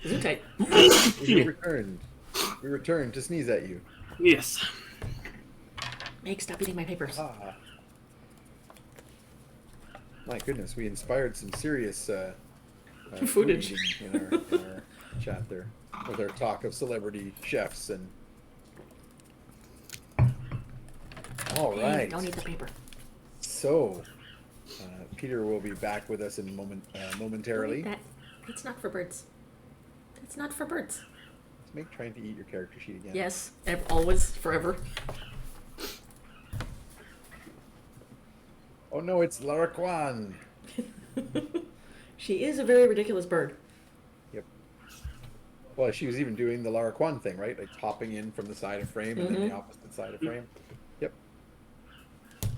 Gesundheit. We returned. We returned to sneeze at you. Yes. Meg, stop eating my papers. Ah. My goodness, we inspired some serious Footage eating in our chat there with our talk of celebrity chefs and. All Meg, right. don't eat the paper. So, Peter will be back with us in momentarily. Don't eat that. It's not for birds. It's not for birds. Is Meg trying to eat your character sheet again? Yes, always, forever. Oh no, it's Lara Kwan. She is a very ridiculous bird. Yep. Well, she was even doing the Lara Kwan thing, right? Like hopping in from the side of frame and then the opposite side of frame. Yep.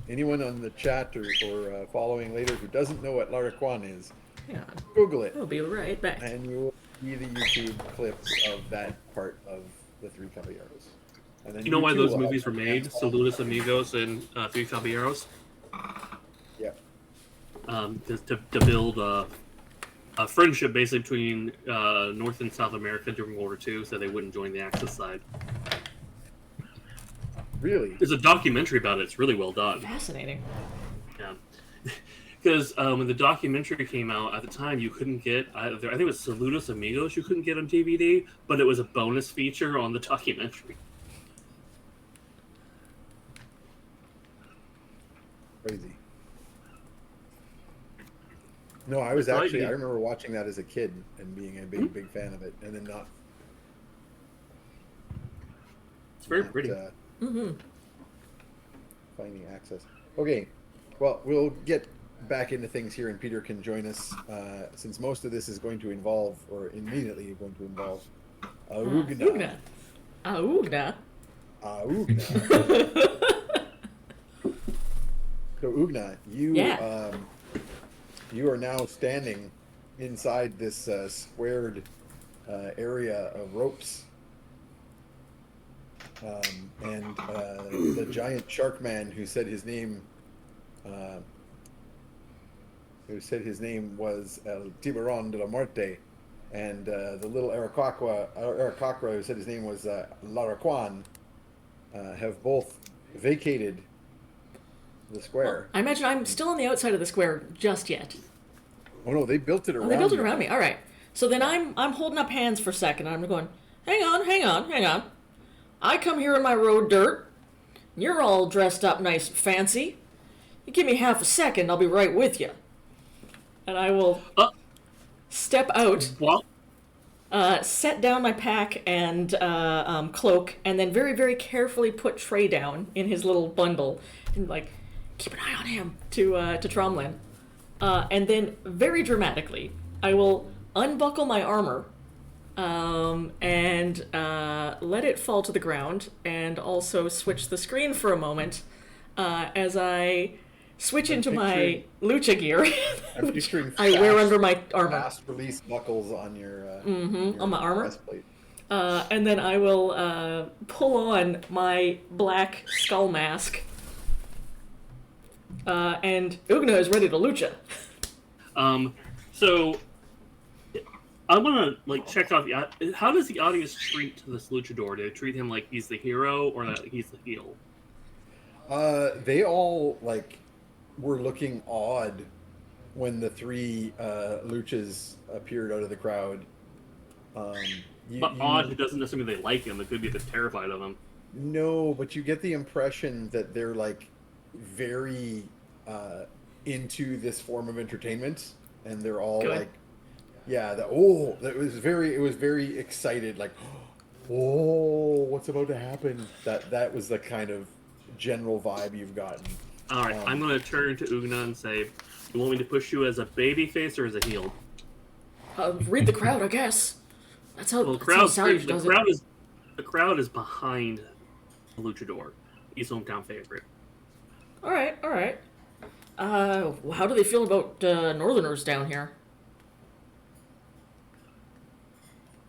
Anyone on the chat or following later who doesn't know what Lara Kwan is, Hang on. Google it. I'll be right back. And you will see the YouTube clips of that part of the Three Caballeros. And then You know why too those will have movies were made? Saludos Amigos and Three Caballeros? Yep. To build a friendship basically between North and South America during World War II so they wouldn't join the Axis side. Really? There's a documentary about it. It's really well done. Fascinating. Yeah. Because when the documentary came out, at the time, you couldn't get, I think it was Saludos Amigos you couldn't get on DVD, but it was a bonus feature on the documentary. Crazy. No, I was actually, I remember watching that as a kid and being a big fan of it, and then not. It's very pretty. Finding access. Okay, well, we'll get back into things here, and Peter can join us, since most of this is going to involve, or immediately going to involve, Oogna. Oogna. Oogna. So Oogna, you are now standing inside this squared area of ropes, and the giant shark man who said his name was El Tiburon de la Muerte, and the little Aracocra who said his name was Lara Kwan, have both vacated the square. Well, I imagine I'm still on the outside of the square just yet. Oh no, they built it around. Oh, they built it around me. All right. So then I'm holding up hands for a second. And I'm going, hang on. I come here in my road dirt. You're all dressed up nice and fancy. You give me half a second, I'll be right with you. And I will step out, set down my pack and cloak, and then very, very carefully put Trey down in his little bundle, and keep an eye on him to Tromlin. And then, very dramatically, I will unbuckle my armor and let it fall to the ground, and also switch the screen for a moment as I switch into my lucha gear, which I wear under my armor. Fast release buckles on your on my armor. breastplate. And then I will pull on my black skull mask. And Oogna is ready to lucha. So I want to check out how does the audience treat this luchador? Do they treat him like he's the hero or that he's the heel? They all were looking odd when the three luchas appeared out of the crowd. But odd doesn't necessarily mean they like him. It could be they're terrified of him. No, but you get the impression that they're very into this form of entertainment, and they're all Good. it was very excited, oh, what's about to happen? That was the kind of general vibe you've gotten. All right, I'm going to turn to Oogna and say, you want me to push you as a baby face or as a heel? Read the crowd, I guess. That's how Well, the crowd is behind the luchador. He's hometown favorite. All right. How do they feel about Northerners down here?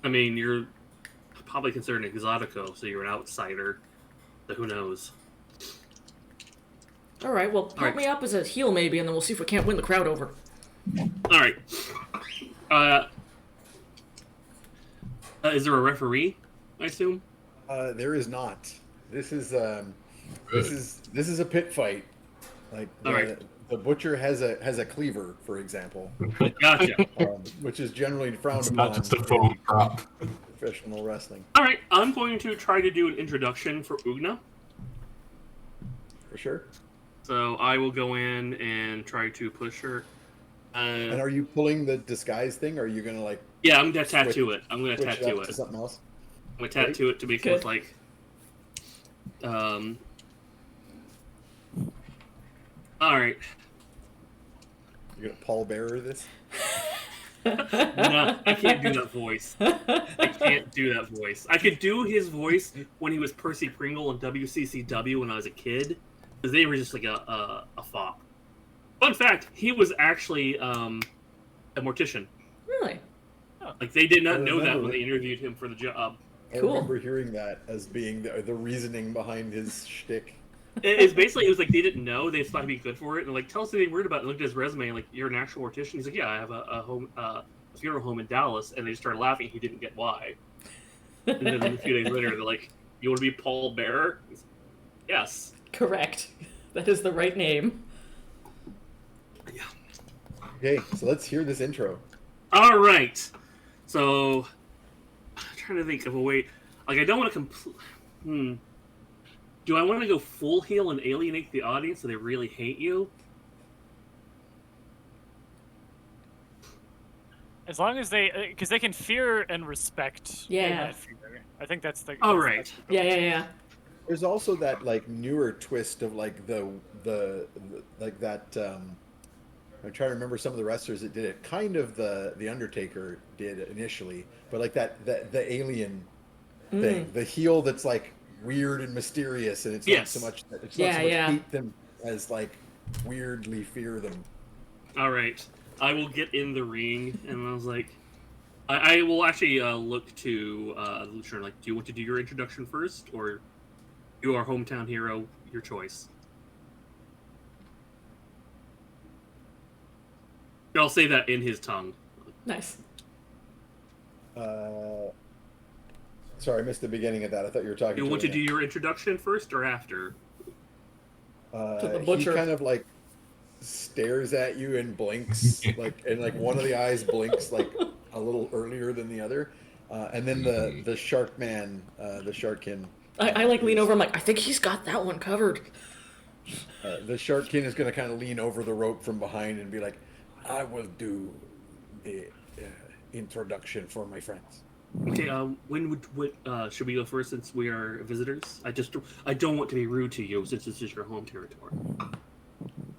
I mean, you're probably considered an exotico, so you're an outsider. So who knows? All right, well, pump me up as a heel maybe, and then we'll see if we can't win the crowd over. All right. Is there a referee? I assume. There is not. This is this is a pit fight. Like All right. the butcher has a cleaver, for example, Gotcha. which is generally frowned It's upon not just a in foam prop. professional wrestling, All right. I'm going to try to do an introduction for Oogna. for sure. So I will go in and try to push her. And are you pulling the disguise thing, or are you gonna like Yeah, I'm gonna tattoo it. I'm gonna switch it tattoo up to it. something else? I'm gonna tattoo it to make it Good. look like. All right. You're gonna Paul Bearer this? No, I can't do that voice. I can't do that voice. I could do his voice when he was Percy Pringle on WCCW when I was a kid, because they were just like a fop. Fun fact: he was actually a mortician. Really? Like they did not I know that remember when they it. interviewed him for the job. I Cool. remember hearing that as being the reasoning behind his shtick. It's basically, it was like they didn't know, they just thought he'd be good for it, and like, tell us anything weird about it. And looked at his resume, and like, you're an actual mortician. He's like, yeah, I have a funeral home in Dallas, and they just started laughing. He didn't get why. And then a few days later, they're like, you want to be Paul Bearer? He's like, yes. Correct. That is the right name. Yeah. Okay, so let's hear this intro. All right. So, I'm trying to think of a way. Like, I don't want to Do I want to go full heel and alienate the audience so they really hate you? As long as because they can fear and respect. in Yeah. that fear. I think that's the. All that's right. the- Yeah. There's also that like newer twist of like the like that. I'm trying to remember some of the wrestlers that did it. Kind of the Undertaker did initially, but like the alien thing, the heel that's like weird and mysterious, and it's Yes. not so much it's Yeah, not so much yeah. hate them as like weirdly fear them. All right. I will get in the ring, and I was like, I will actually look to Luchar, like, do you want to do your introduction first, or you are hometown hero, your choice. I'll say that in his tongue. Nice. Sorry, I missed the beginning of that. I thought you were talking. You want to do him. your introduction first or after? To the He butcher. kind of like stares at you and blinks, and one of the eyes blinks like a little earlier than the other, and then the shark man, the sharkkin. I like lean over. I'm like, I think he's got that one covered. The sharkkin is going to kind of lean over the rope from behind and be like, "I will do the introduction for my friends." Okay, when should we go first since we are visitors? I don't want to be rude to you since this is your home territory.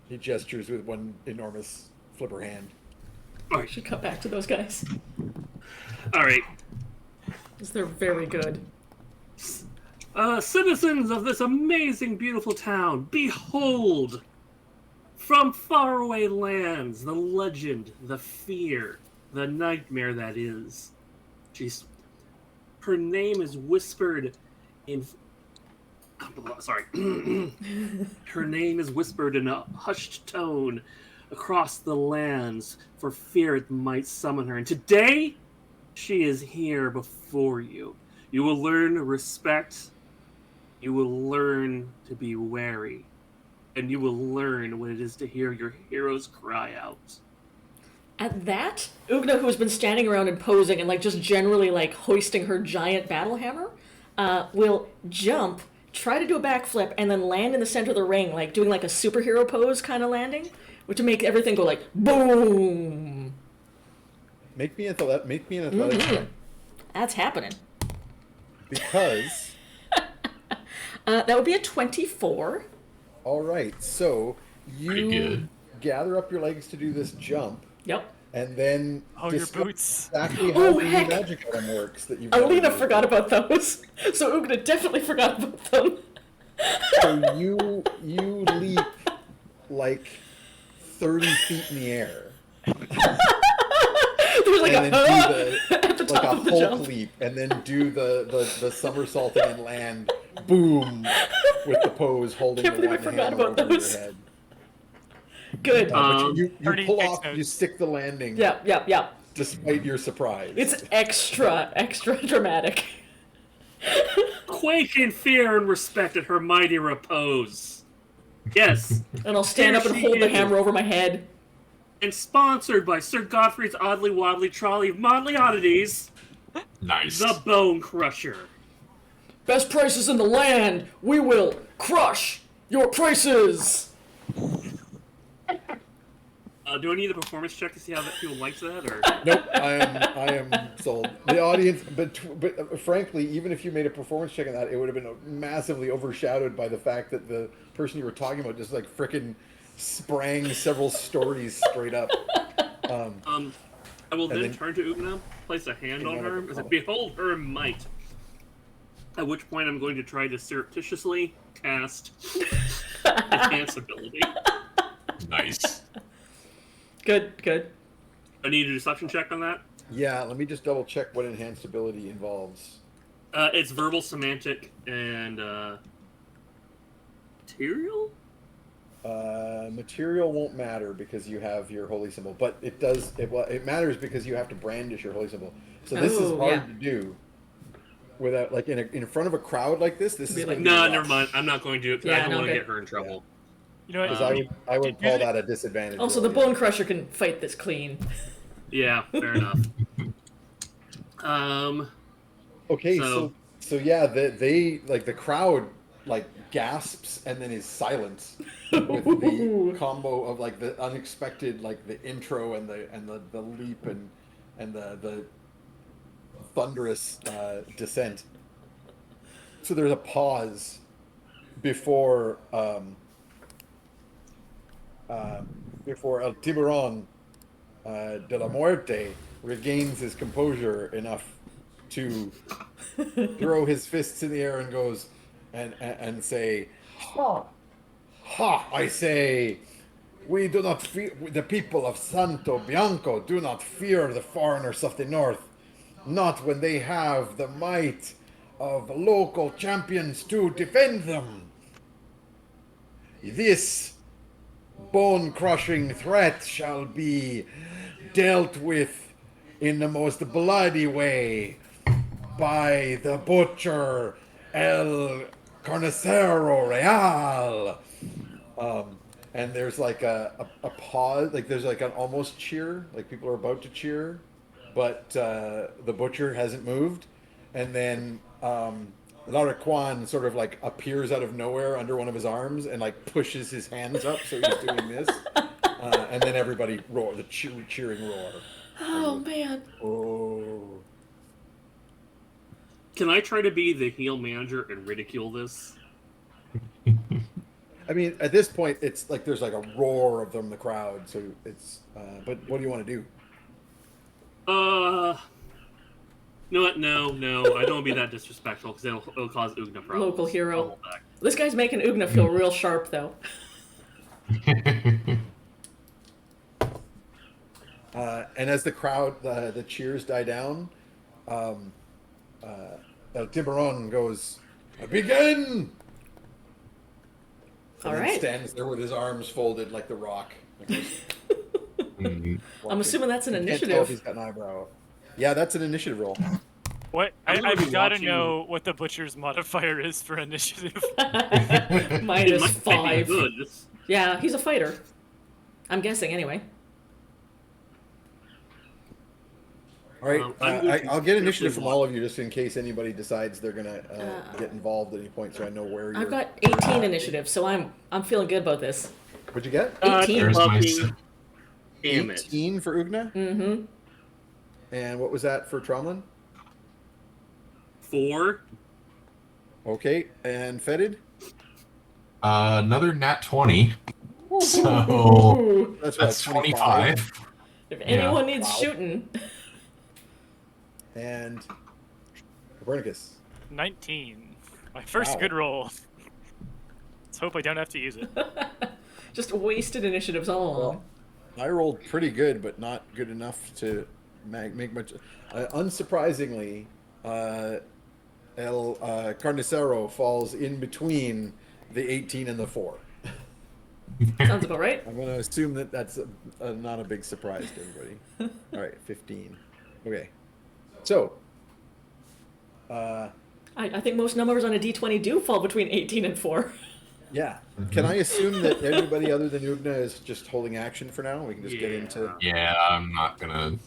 He gestures with one enormous flipper hand. All right, Should cut back to those guys. all right. Because they're very good. Citizens of this amazing, beautiful town, behold! From faraway lands, the legend, the fear, the nightmare that is. Her name is whispered in... Sorry. Her name is whispered in a hushed tone across the lands for fear it might summon her. And today, she is here before you. You will learn respect. You will learn to be wary. And you will learn what it is to hear your heroes cry out. At that, Oogna, who has been standing around and posing and like just generally like hoisting her giant battle hammer, will jump, try to do a backflip, and then land in the center of the ring, like doing like a superhero pose kind of landing, which would make everything go like boom. Make me an athletic check. That's happening. Because That would be a 24. all right, so Pretty you good. gather up your legs to do this jump, Yep. and then Oh, your discover boots. exactly how Oh, the heck. magic item works that you've Alina never forgot about those. So Oogna definitely forgot about them. So you leap like 30 feet in the air, There's like and a then do at the like top a of the Hulk jump. leap, and then do the somersaulting and land, boom, with the pose holding Can't the believe I one forgot hammer about over those. your head. Good. But you Pernie pull takes off, you notes. stick the landing. Yep. despite your surprise. It's extra dramatic. Quake in fear and respect at her mighty repose. Yes. And I'll stand Here up and she hold the is. hammer over my head. And sponsored by Sir Godfrey's Oddly Wobbly Trolley of Motley Oddities, Nice. the Bone Crusher. Best prices in the land. We will crush your prices. Do I need a performance check to see how that people likes that, or? Nope, I am sold. The audience, but frankly, even if you made a performance check on that, it would have been massively overshadowed by the fact that the person you were talking about just like frickin' sprang several stories straight up. I will then then- turn to Oogna, place a hand on Hang on, her, and say, "Behold her might." At which point, I'm going to try to surreptitiously cast Enhance ability. Nice. Good. I need a deception check on that. Yeah, let me just double check what enhanced ability involves. It's verbal, semantic, and material. Material won't matter because you have your holy symbol, but it does. It matters because you have to brandish your holy symbol. So this is Oh, hard yeah. to do without, like, in front of a crowd like this. This is Be like, gonna be No, rough. never mind. I'm not going to. Yeah, I don't no, want to good. get her in trouble. You know what? Because I would do call they- that a disadvantage. Also, roll, the yeah. Bone Crusher can fight this clean. Yeah, fair enough. Okay, So- so yeah, they like the crowd like gasps and then is silent with the combo of like the unexpected, like the intro and the leap and the thunderous descent. So there's a pause before El Tiburon de la Muerte regains his composure enough to throw his fists in the air and goes and say, "Ha! Ha! I say, we do not fear, the people of Santo Bianco do not fear the foreigners of the north, not when they have the might of local champions to defend them. This bone-crushing threat shall be dealt with in the most bloody way by the butcher El Carnicero Real." And there's like a pause, like there's like an almost cheer, like people are about to cheer, but the butcher hasn't moved. And then Laraquan sort of like appears out of nowhere under one of his arms and like pushes his hands up, so he's doing this. And then everybody roar, the cheering roar. Oh man. Oh. Can I try to be the heel manager and ridicule this? I mean, at this point, it's like there's like a roar of them in the crowd. So it's. But what do you want to do? You know what? No, I don't want to be that disrespectful because it'll cause Oogna problems. Local hero. I'll hold back. This guy's making Oogna feel real sharp, though. And as the crowd, the cheers die down, El Tiburon goes, "Begin!" All And then right. stands there with his arms folded like the Rock. I'm assuming that's an Can't tell if initiative. he's got an eyebrow. Yeah, that's an initiative roll. What? I'm gonna be I've got to watching- know what the butcher's modifier is for initiative. It Minus might be 5. good. Yeah, he's a fighter. I'm guessing, anyway. All right, I'm going to I'll get initiative carefully from all of you just in case anybody decides they're gonna get involved at any point, so I know where you're. I've got 18 initiative, so I'm feeling good about this. What'd you get? 18. There's my Fucking damn it. 18 for Oogna. Mm-hmm. And what was that for Tromlin? 4. Okay, and Fetid? Another nat 20. So Ooh. that's 25. If anyone Yeah. needs shooting, And Copernicus. 19. My first Wow. good roll. Let's hope I don't have to use it. just wasted initiatives all along. I rolled pretty good, but not good enough to make much. Unsurprisingly, El Carnicero falls in between the 18 and the 4. Sounds about right. I'm going to assume that that's not a big surprise to everybody. All right, 15. Okay. So, I think most numbers on a d20 do fall between 18 and 4. yeah. Can I assume that everybody other than Oogna is just holding action for now? We can just get into... Yeah, I'm not gonna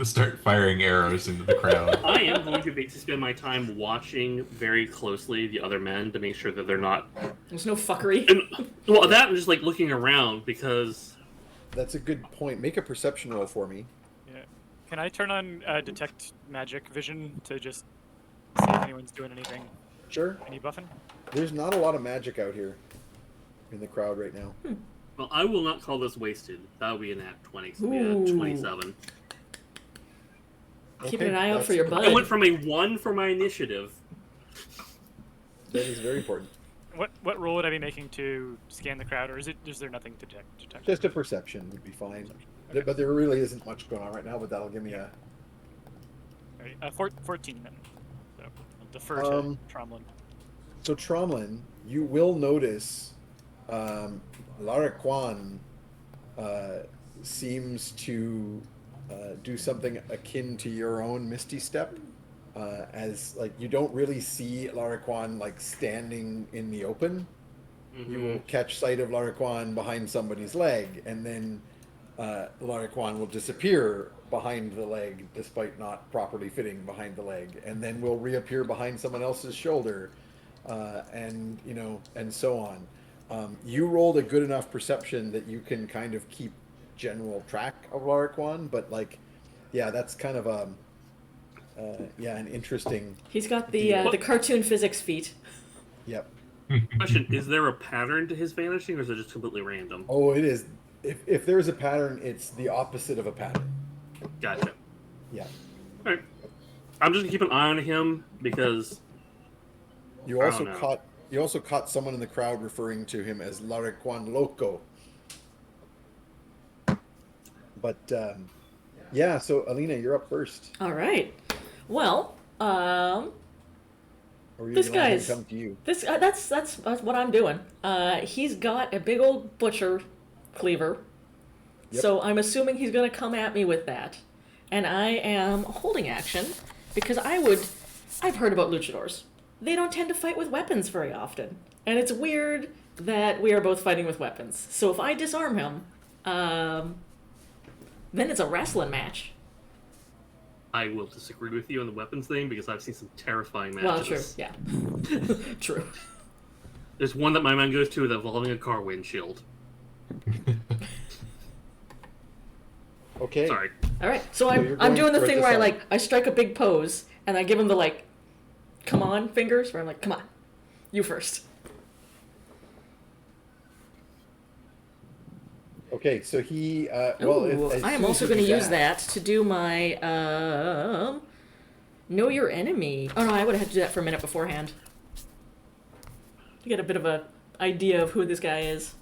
start firing arrows into the crowd. I am going to basically spend my time watching very closely the other men to make sure that they're not. There's no fuckery. And, well, that and just like looking around because. That's a good point. Make a perception roll for me. Yeah. Can I turn on detect magic vision to just see if anyone's doing anything? Sure. Any buffing? There's not a lot of magic out here in the crowd right now. Well, I will not call this wasted. That would be an act 20. So it'll be a Ooh. 27. Keeping an eye out for your that's- I went bud. from a 1 for my initiative. That is very important. What roll would I be making to scan the crowd, or is there nothing to detect? Just a perception would be fine. But there really isn't much going on right now, but that'll give me a... Alright, 14 then. So I'll defer to Tromlin. So, Tromlin, you will notice Lara Kwan seems to do something akin to your own Misty Step. As, like, you don't really see Lara Kwan, like, standing in the open. You will catch sight of Lara Kwan behind somebody's leg, and then Lara Kwan will disappear behind the leg, despite not properly fitting behind the leg, and then will reappear behind someone else's shoulder, and so on. You rolled a good enough perception that you can kind of keep general track of Lara Kwan, but like, yeah, that's kind of an interesting. He's got the cartoon physics feat. Yep. Question: is there a pattern to his vanishing, or is it just completely random? Oh, it is. If there's a pattern, it's the opposite of a pattern. Gotcha. Yeah. All right. I'm just gonna keep an eye on him because You I also don't know. caught someone in the crowd referring to him as Lariquan Loco. But yeah, so Alina, you're up first. All right. Well, Or you This gonna let him guy's- come to you. that's what I'm doing. He's got a big old butcher cleaver, Yep. so I'm assuming he's gonna come at me with that, and I am holding action because I've heard about luchadors. They don't tend to fight with weapons very often, and it's weird that we are both fighting with weapons. So if I disarm him, then it's a wrestling match. I will disagree with you on the weapons thing because I've seen some terrifying Well, true, matches. yeah, true. There's one that my mind goes to involving a car windshield. Okay. Sorry. All right, so you're I'm going doing the for a thing where disarm. I strike a big pose and I give him the come on fingers, where I'm like, come on, you first. Okay, so he Ooh, as I am soon also as you going to do use that to do my know your enemy. Oh no, I would have had to do that for a minute beforehand to get a bit of a idea of who this guy is.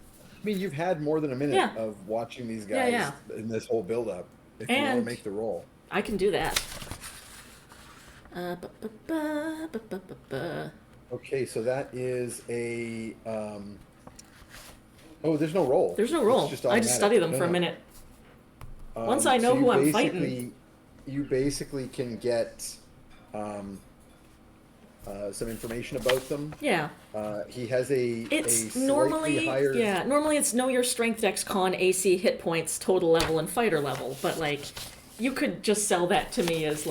I mean, you've had more than a minute Yeah. of watching these guys Yeah. in this whole build-up. If you want And- to make the roll. I can do that. Ba-ba-ba. Okay, so that is a. Oh, there's no roll. There's no It's roll. just I just automatic. study them No, for a no. minute. Once I know so you who I'm basically- fighting. You basically can get some information about them. Yeah. He has a It's slightly normally higher. normally it's know your strength, dex, con, AC, hit points, total level, and fighter level. But you could just sell that to me as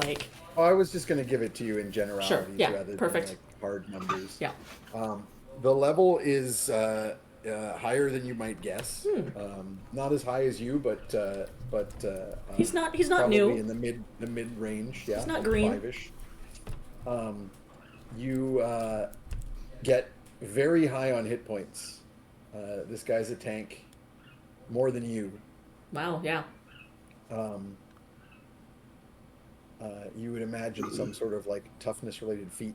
Oh, I was just going to give it to you in generalities yeah, rather perfect. than hard numbers. yeah. The level is higher than you might guess. Not as high as you, but He's not probably new. in the mid range. Yeah, He's not like green. 5-ish. You get very high on hit points. This guy's a tank, more than you. Wow. Yeah. You would imagine some sort of toughness related feat.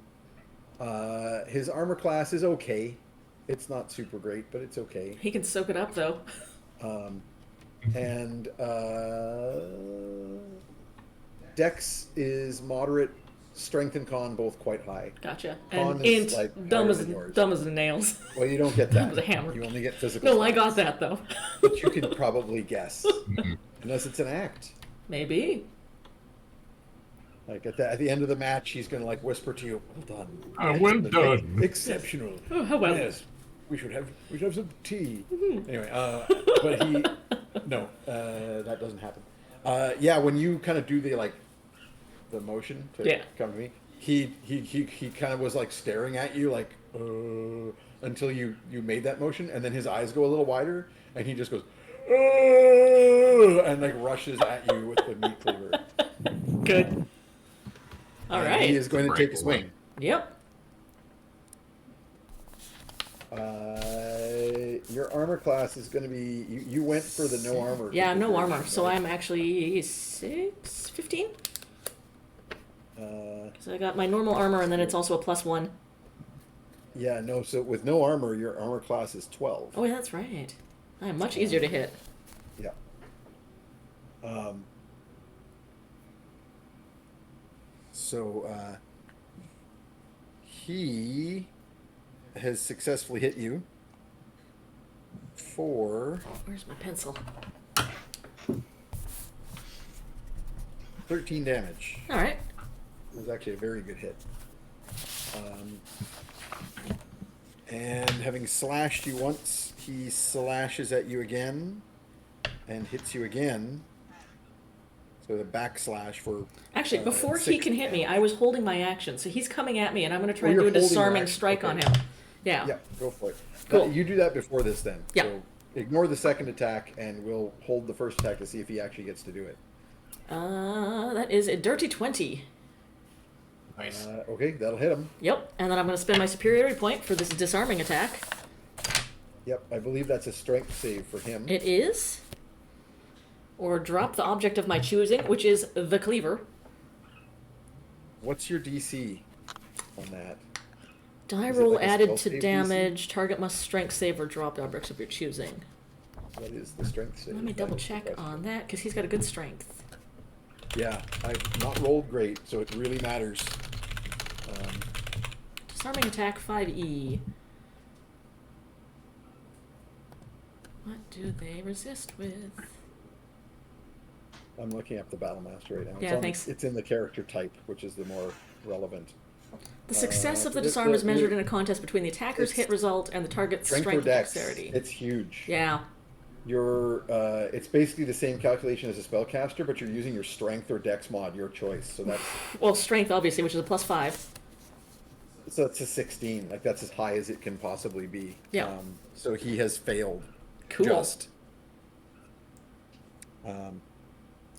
His armor class is okay. It's not super great, but it's okay. He can soak it up though. And Dex is moderate strength and con both quite high. Gotcha. Con And is, int, like, dumb higher as than yours. dumb as the nails. Well, you don't get that. With a hammer. You only get physical. No, I stats. got that though. But you can probably guess, unless it's an act. Maybe. Like at the end of the match, he's gonna like whisper to you, "Well done, Well done. exceptional. Oh, how well. Yes, we should have some tea." Anyway, but he, no, that doesn't happen. Yeah, when you kind of do the motion to Yeah. come to me, he kind of was like staring at you like until you made that motion, and then his eyes go a little wider, and he just goes and like rushes at you with the meat cleaver. Good. All And right. he is going to take a swing. Yep. Your armor class is going to be. You went for the no armor. Yeah, no armor. configuration, So right? I'm actually 15. So I got my normal armor, and then it's also a +1. Yeah, no. So with no armor, your armor class is 12. Oh, yeah, that's right. I'm much easier to hit. Yeah. So he has successfully hit you for Where's my pencil? 13 damage. All right. It was actually a very good hit. And having slashed you once, he slashes at you again and hits you again. So the backslash for. Actually, before he 6 can hit me, I was holding my action. So he's coming at me, and I'm going to try Oh, and do you're a holding your disarming action. strike on Okay. him. Yeah. Yeah, go for it. Cool. You do that before this then. Yeah. So ignore the second attack, and we'll hold the first attack to see if he actually gets to do it. That is a dirty 20. Nice. Okay, that'll hit him. Yep. And then I'm going to spend my superiority point for this disarming attack. Yep, I believe that's a strength save for him. It is. Or drop the object of my choosing, which is the cleaver. What's your DC on that? Die Is it roll like a added spell to save DC? damage. Target must strength save or drop the objects of your choosing. What is the strength save? Let me That double is the check question. on that, because he's got a good strength. Yeah, I've not rolled great, so it really matters. Disarming attack 5e. What do they resist with? I'm looking up the Battle Master right now. Yeah, thanks. It's in the character type, which is the more relevant. The success of the the- disarm is the- measured in a contest between the attacker's it's hit result and the target's Strength strength or dex. dexterity. It's huge. Yeah. Your it's basically the same calculation as a spellcaster, but you're using your strength or dex mod, your choice. So that's Well, strength, obviously, which is a +5. so it's a 16. Like that's as high as it can possibly be. Yeah. So he has failed. Cool. Just.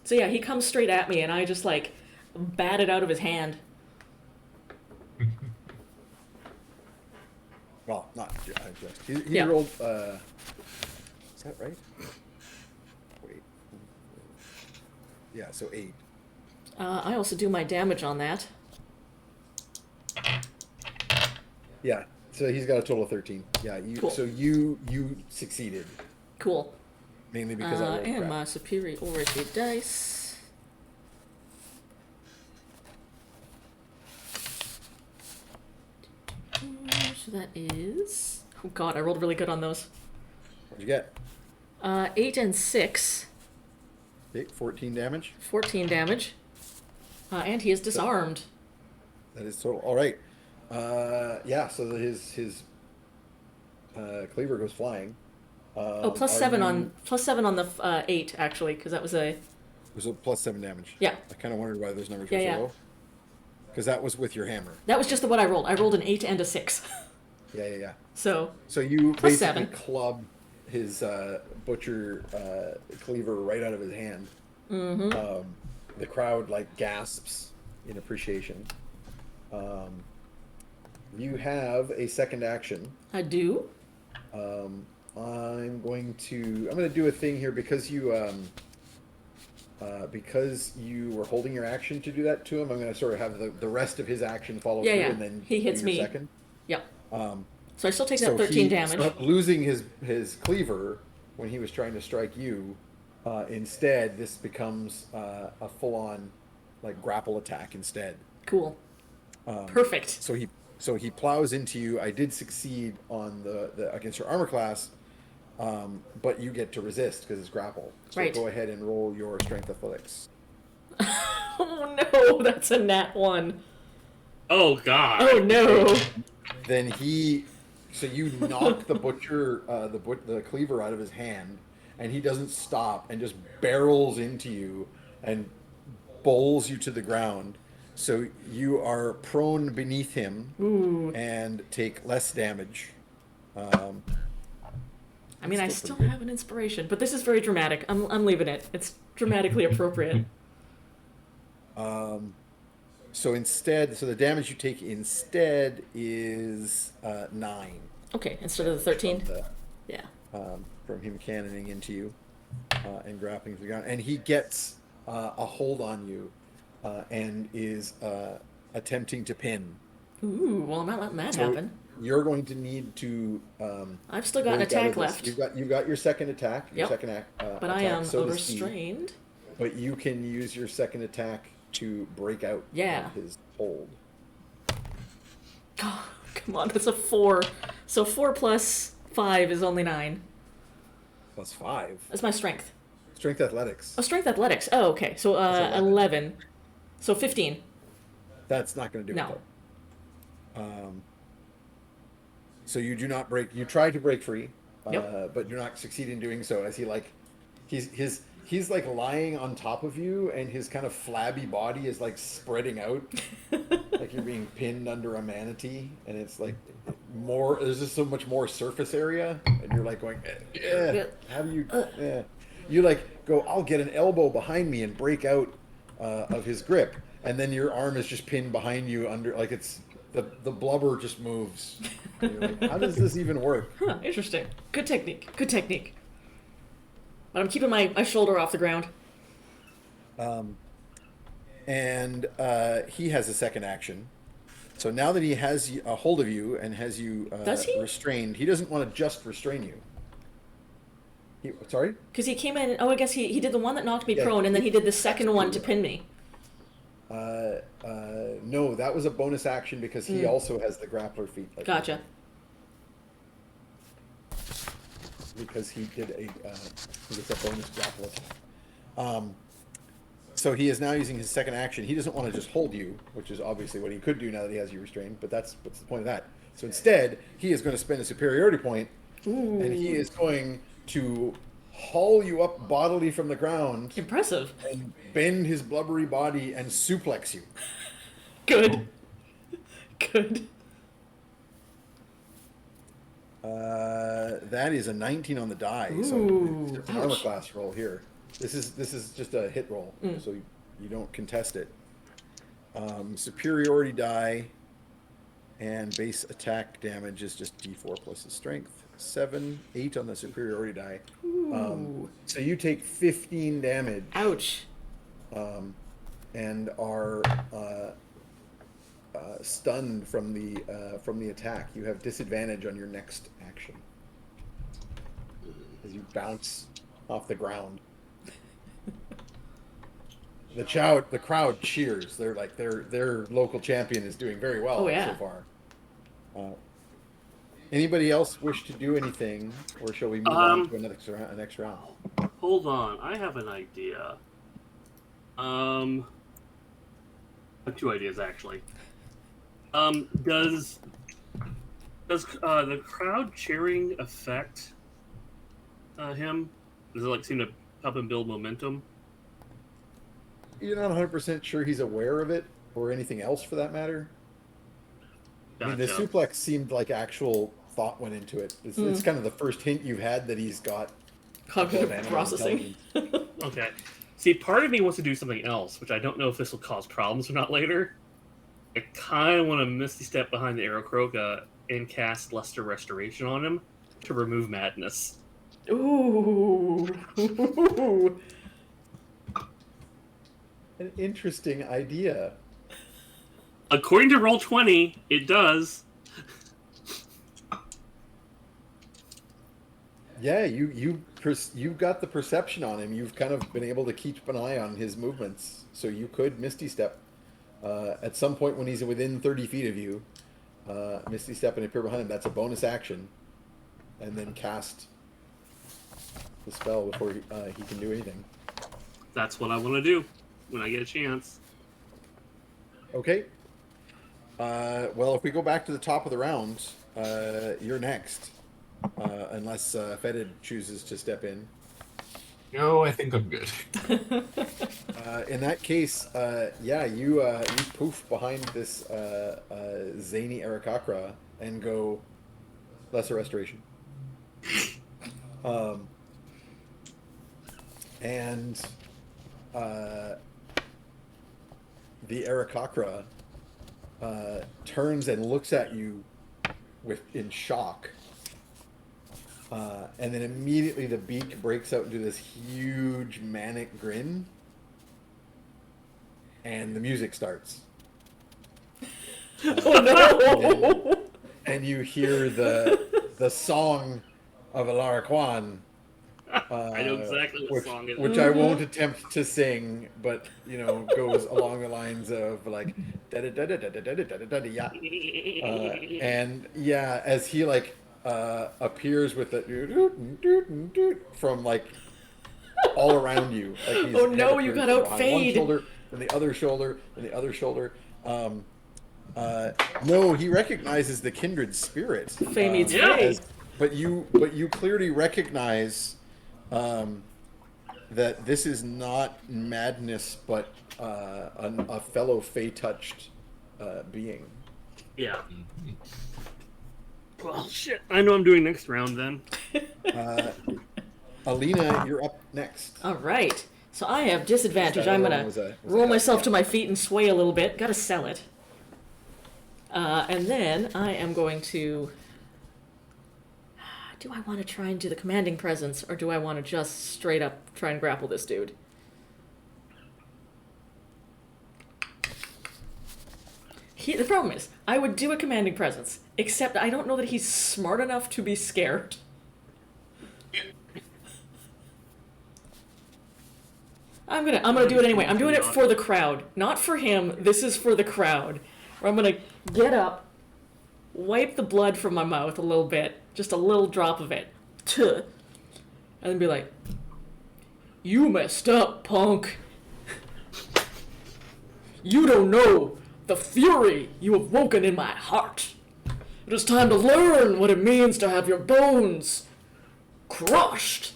So yeah, he comes straight at me, and I just, like, bat it out of his hand. Well, not just. He Yeah. rolled. Is that right? Wait. Yeah. So 8. I also do my damage on that. Yeah. So he's got a total of 13. Yeah. Cool. So you succeeded Cool. mainly because I rolled And crap. my superiority dice. So that is... Oh god, I rolled really good on those. What'd you get? 8 and 6. Okay, 14 damage. 14 damage. And he is disarmed. That is total. All right. Yeah. So his cleaver goes flying. Oh, are +7 you- on +7 on the 8 actually, because that was a It was a +7 damage. Yeah. I kind of wondered why those numbers Yeah, were so yeah. low. Because that was with your hammer. that was just the what I rolled. I rolled an 8 and a 6. Yeah. So So you Plus basically 7. club his butcher cleaver right out of his hand. mm-hmm. The crowd like gasps in appreciation. You have a second action. I do. I'm going to do a thing here because you were holding your action to do that to him. I'm going to sort of have the rest of his action follow Yeah, through, yeah. and then He do hits your me. second. Yep. Um, So I still take so that 13 he damage. stopped losing his cleaver when he was trying to strike you. Instead, this becomes a full-on like grapple attack instead. Cool. Perfect. So he plows into you. I did succeed on the against your armor class, but you get to resist because it's grapple. So Right. go ahead and roll your strength athletics. Oh no, that's a nat 1. Oh God. Oh no. Then so you knock the butcher, the cleaver out of his hand, and he doesn't stop and just barrels into you and bowls you to the ground. So you are prone beneath him and take less damage. I mean, I still have an inspiration, but this is very dramatic. I'm leaving it. It's dramatically appropriate. So the damage you take instead is 9. Okay, instead of the 13? From Yeah. from him cannoning into you and grappling to the ground. And he gets a hold on you and is attempting to pin. Ooh, well, I'm not letting that happen. You're going to need to. I've still got an break out of attack this. left. You've got your second attack. Your Yep. second act. But I attack, am so does he. restrained. But you can use your second attack to break out Yeah. of his hold. Oh, come on, that's a 4. So 4 plus 5 is only 9. Plus 5. That's my strength. Strength athletics. Oh, strength athletics. Oh, okay. So 11. So 15. That's not going to do No. it though. So you do not break. You try to break free, Yep. but you're not succeeding in doing so. As he he's like lying on top of you, and his kind of flabby body is like spreading out, like you're being pinned under a manatee, and it's like more. There's just so much more surface area, and you're like going, how do you? You like go. I'll get an elbow behind me and break out of his grip, and then your arm is just pinned behind you under like it's. The blubber just moves. And you're like, how does this even work? Huh, interesting. Good technique. Good technique. But I'm keeping my shoulder off the ground. And he has a second action. So now that he has a hold of you and has you Does he? restrained, he doesn't want to just restrain you. Sorry? Because he came in. Oh, I guess he did the one that knocked me Yeah, prone, and then he did the second one to pin me. No, that was a bonus action because he also has the grappler feat. Like Gotcha. Because he did a bonus grappler. So he is now using his second action. He doesn't want to just hold you, which is obviously what he could do now that he has you restrained. But what's the point of that? So instead, he is going to spend a superiority point, and he is going to haul you up bodily from the ground Impressive. and bend his blubbery body and suplex you. Good. Good. That is a 19 on the die. Ooh, So it's an armor ouch. class roll here. This is just a hit roll, so you don't contest it. Superiority die and base attack damage is just D4 plus his strength. 7, 8 on the superiority die. So you take 15 damage. Ouch. And are stunned from the attack. You have disadvantage on your next action as you bounce off the ground. The crowd cheers. They're like their local champion is doing very well Oh, yeah. so far. Anybody else wish to do anything, or shall we move on to a next round? Hold on, I have an idea. I have 2 ideas actually. Does the crowd cheering affect him? Does it like seem to help him build momentum? You're not 100% sure he's aware of it, or anything else for that matter. I mean, the Gotcha. suplex seemed like actual thought went into it. It's kind of the first hint you've had that he's got Cognitive above animal processing. intelligence. Okay. See, part of me wants to do something else, which I don't know if this will cause problems or not later. I kind of want to Misty Step behind the Aerocroca and cast Luster Restoration on him to remove madness. Ooh. An interesting idea. According to Roll20, it does. Yeah, you've got the perception on him. You've kind of been able to keep an eye on his movements, so you could Misty Step At some point when he's within 30 feet of you, Misty Step and appear behind him. That's a bonus action. And then cast the spell before he can do anything. That's what I want to do when I get a chance. Okay. Well, if we go back to the top of the round, you're next. Unless Fetid chooses to step in. No, I think I'm good. In that case, you poof behind this zany Aarakocra and go Lesser Restoration. And the Aarakocra turns and looks at you in shock. And then immediately the beak breaks out into this huge manic grin. And the music starts. Oh no! And you hear the song of Alarquan. I know exactly what song it is. Which I won't attempt to sing, but goes along the lines of like da da da da da da da da da da. And yeah, as he appears with the from like all around you. Like Oh no, you got outfade. One shoulder, and the other shoulder, and the other shoulder. No, he recognizes the kindred spirit. Fey meets Fey. But you clearly recognize that this is not madness, but a fellow Fey-touched being. Yeah. Well, shit. I know I'm doing next round then. Alina, you're up next. All right. So I have disadvantage. That I'm one gonna was a roll myself yeah. to my feet and sway a little bit. Gotta sell it. And then I am going to. Do I want to try and do the commanding presence, or do I want to just straight up try and grapple this dude? The problem is, I would do a commanding presence, except I don't know that he's smart enough to be scared. I'm gonna do it anyway. I'm doing it for the crowd, not for him. This is for the crowd. Where I'm gonna get up, wipe the blood from my mouth a little bit, just a little drop of it, and then be like, "You messed up, punk. You don't know the fury you have woken in my heart. It is time to learn what it means to have your bones crushed."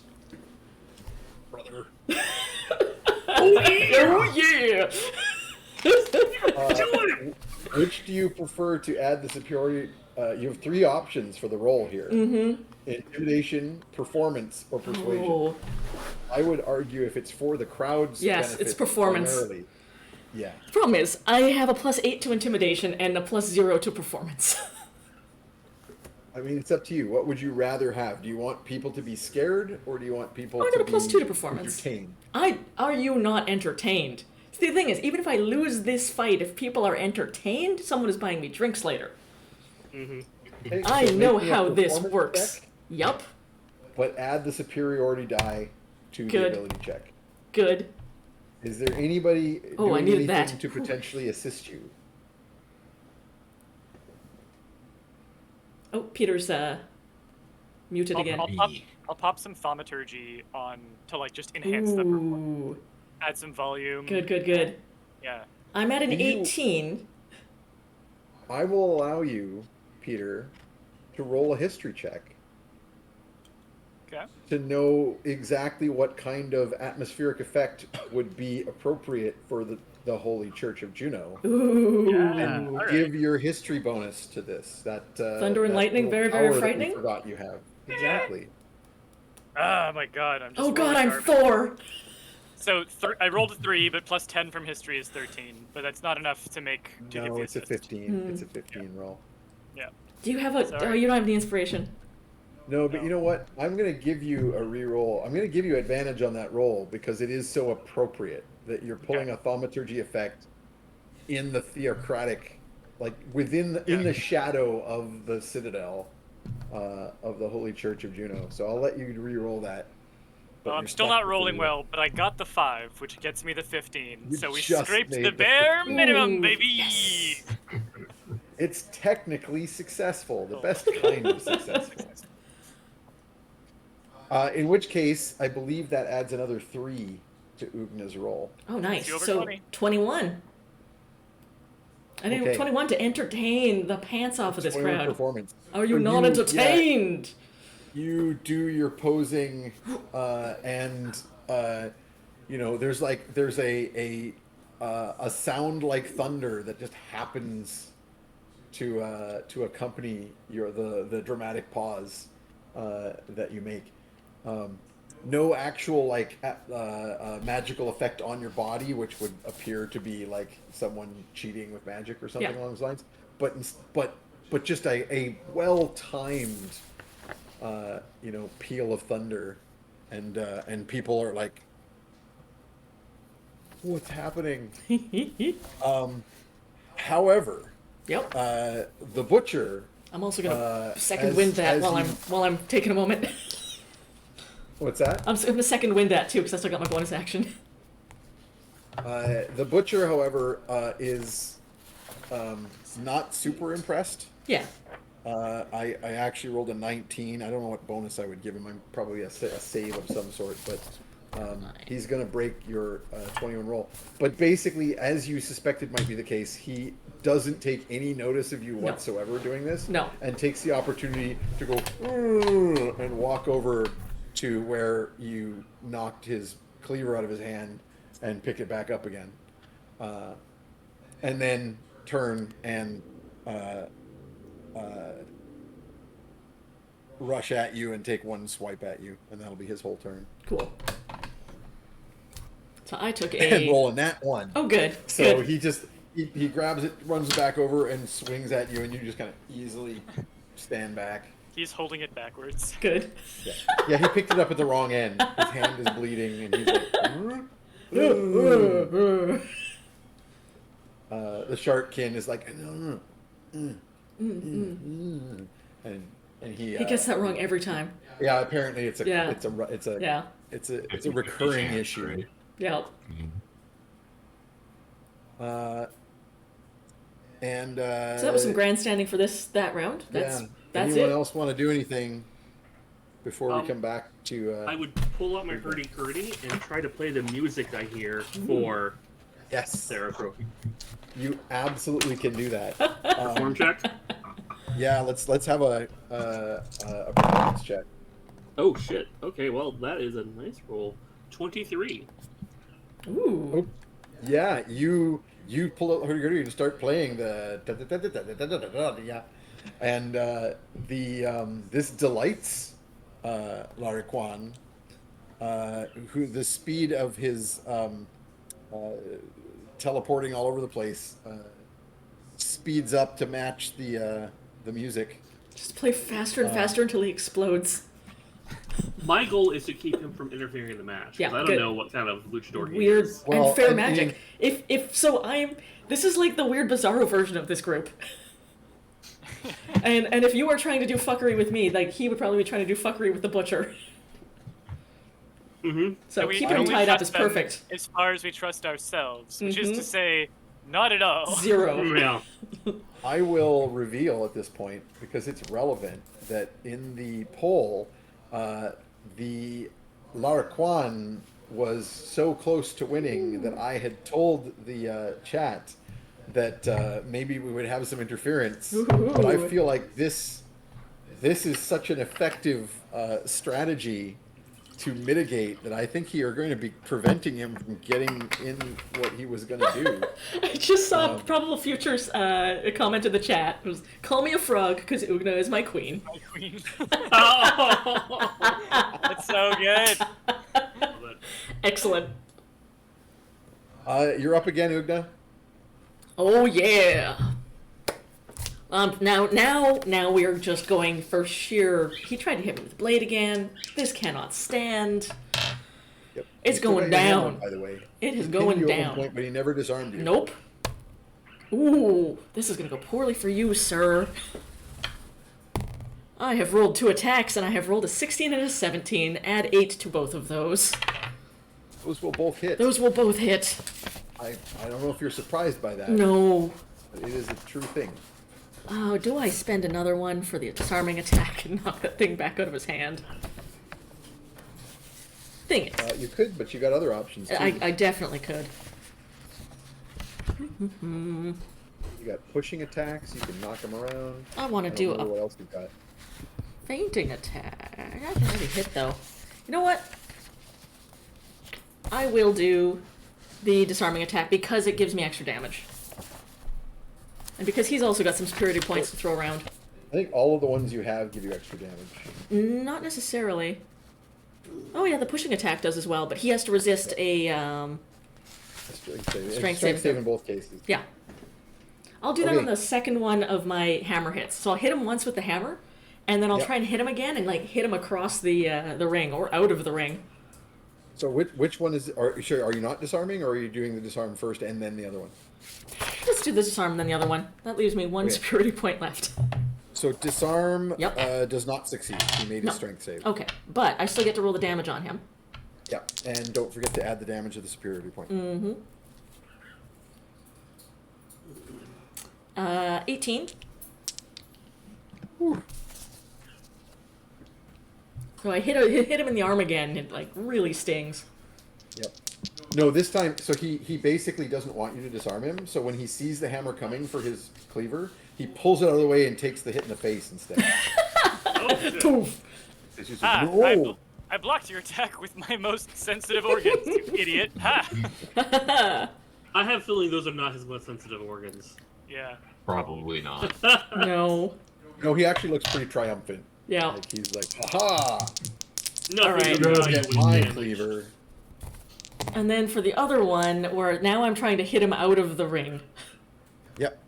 Brother. Oh yeah! Which do you prefer to add the superiority? You have 3 options for the roll here. Mm-hmm. Intimidation, performance, or persuasion. Oh. I would argue if it's for the crowd's Yes, benefit, it's performance. primarily. Yeah. Problem is, I have a +8 to intimidation and a +0 to performance. I mean, it's up to you. What would you rather have? Do you want people to be scared, or do you want people I to got a be +2 to performance. entertained? Are you not entertained? See, the thing is, even if I lose this fight, if people are entertained, someone is buying me drinks later. Mm-hmm. Okay, I so know make me a how this performance works. check, Yup. but add the superiority die to Good. the ability check. Good. Is there anybody Oh, I doing needed anything that. to potentially assist you? Oh, Peter's muted again. I'll pop some thaumaturgy on to just enhance the performance. Ooh. Add some volume. Good. Yeah. I'm at an You- 18. I will allow you, Peter, to roll a history check Okay. to know exactly what kind of atmospheric effect would be appropriate for the Holy Church of Juno. Ooh. Yeah. And all right. give your history bonus to this. Thunder and that lightning, little very, very power that frightening? you forgot you have. Exactly. Oh my god, I'm just Oh god, really I'm sharp. Thor. So I rolled a 3, but +10 from history is 13. But that's not enough to make to give No, the it's a assist. 15. It's a 15 roll. Yeah. Do you have a... Sorry. Oh, you don't have any inspiration. No, but No. you know what? I'm going to give you a reroll. I'm going to give you advantage on that roll because it is so appropriate that you're pulling a thaumaturgy effect in the theocratic, like in the shadow of the citadel of the Holy Church of Juno. So I'll let you reroll that. but I'm you're still stuck not with rolling the- well, but I got the 5, which gets me the 15. You So we just scraped made the the bare 15. minimum, Ooh, baby. yes. It's technically successful, the Oh. best kind of successful. In which case, I believe that adds another 3 to Oogna's roll. Oh, nice. See over So 20. 21. I need Okay. 21 to entertain the pants off of this 21 crowd. performance. Are you So not yeah, entertained? you do your posing, and there's a sound like thunder that just happens to accompany the dramatic pause that you make. No actual magical effect on your body, which would appear to be like someone cheating with magic or something Yeah. along those lines. But just a well timed peal of thunder, and people are like, "What's happening?" However, Yep. the butcher. I'm also gonna second as- wind that as while I'm taking a moment. What's that? I'm gonna second wind that too because I still got my bonus action. The butcher, however, is not super impressed. Yeah. I actually rolled a 19. I don't know what bonus I would give him. I'm probably a save of some sort, but he's going to break your 21 roll. But basically, as you suspected might be the case, he doesn't take any notice of you whatsoever doing this. No. And takes the opportunity to go "Urgh," and walk over to where you knocked his cleaver out of his hand and pick it back up again. And then turn and rush at you and take one swipe at you, and that'll be his whole turn. Cool. So I took And a. roll a nat 1. Oh, good. So Good. he grabs it, runs back over, and swings at you, and you just kind of easily stand back. He's holding it backwards. Good. Yeah, he picked it up at the wrong end. His hand is bleeding, and he's like, the sharkkin is like, and he He gets that wrong every time. yeah, apparently it's a Yeah. it's a Yeah. it's a recurring issue. Right? Yeah. And So that was some grandstanding for that round. That's Anyone it. else want to do anything before we come back to? I would pull out my hurdy-gurdy and try to play the music I hear for Yes, Sarah Crow. you absolutely can do that. Perform check. Yeah, let's have a performance check. Oh shit. Okay, well that is a nice roll. 23. Ooh. Yeah, you pull out hurdy-gurdy and start playing the yeah, and this delights Lariquan, who the speed of his teleporting all over the place speeds up to match the music. Just play faster and faster until he explodes. My goal is to keep him from interfering in the match. 'Cause Yeah, I don't good. know what kind of luchador he Weird is. Well, and fair I magic. If so, this is like the weird Bizarro version of this group. and if you were trying to do fuckery with me, like he would probably be trying to do fuckery with the butcher. Mm-hmm. So we keeping him only tied up trust is them perfect. As far as we trust ourselves, which is Mhm. to say, not at all. 0. Yeah. I will reveal at this point, because it's relevant, that in the poll, the Lariquan was so close to winning that I had told the chat that maybe we would have some interference. But I feel like this is such an effective strategy to mitigate that I think you are going to be preventing him from getting in what he was going to do. I just saw Probable Futures comment in the chat. It was, call me a frog because Oogna is my queen. My queen. Oh! That's so good. Excellent. You're up again, Oogna. Oh yeah. Now we are just going for sheer. He tried to hit me with the blade again. This cannot stand. Yep. It's You still going got your hand down. on, by the way. It is He going pinned you at down. one point, but he never disarmed you. Nope. Ooh, this is gonna go poorly for you, sir. I have rolled 2 attacks, and I have rolled a 16 and a 17. Add 8 to both of those. Those will both hit. Those will both hit. I don't know if you're surprised by that. No. But it is a true thing. Oh, do I spend another one for the disarming attack and knock that thing back out of his hand? Thing is, You could, but you got other options too. I definitely could. You got pushing attacks. You can knock them around. I want to don't do remember a what else you got. fainting attack. I can already hit though. You know what? I will do the disarming attack because it gives me extra damage. And because he's also got some security points to throw around. I think all of the ones you have give you extra damage. Not necessarily. Oh yeah, the pushing attack does as well, but he has to resist a Strength saving. Strength Strength saving save in both cases. yeah. I'll do that Okay. on the second one of my hammer hits. So I'll hit him once with the hammer, and then I'll Yep. try and hit him again and like hit him across the ring or out of the ring. So which one is? Are you not disarming, or are you doing the disarm first and then the other one? Let's do the disarm and then the other one. That leaves me one Okay. security point left. So disarm Yep. does not succeed. He made No. a strength save. Okay, but I still get to roll the damage on him. Yeah, and don't forget to add the damage to the superiority point. 18. Whew. So I hit him in the arm again. It like really stings. Yep. No, this time, so he basically doesn't want you to disarm him. So when he sees the hammer coming for his cleaver, he pulls it out of the way and takes the hit in the face instead. Oh, shit. Poof. It's just Ah, no. I blocked your attack with my most sensitive organs, you idiot. Ha! I have a feeling those are not his most sensitive organs. Yeah. Probably not. No. No, he actually looks pretty triumphant. Yeah. Like he's like, aha! Nothing Alright. of You're gonna value get was my damaged. cleaver. And then for the other one, where now I'm trying to hit him out of the ring. Yep.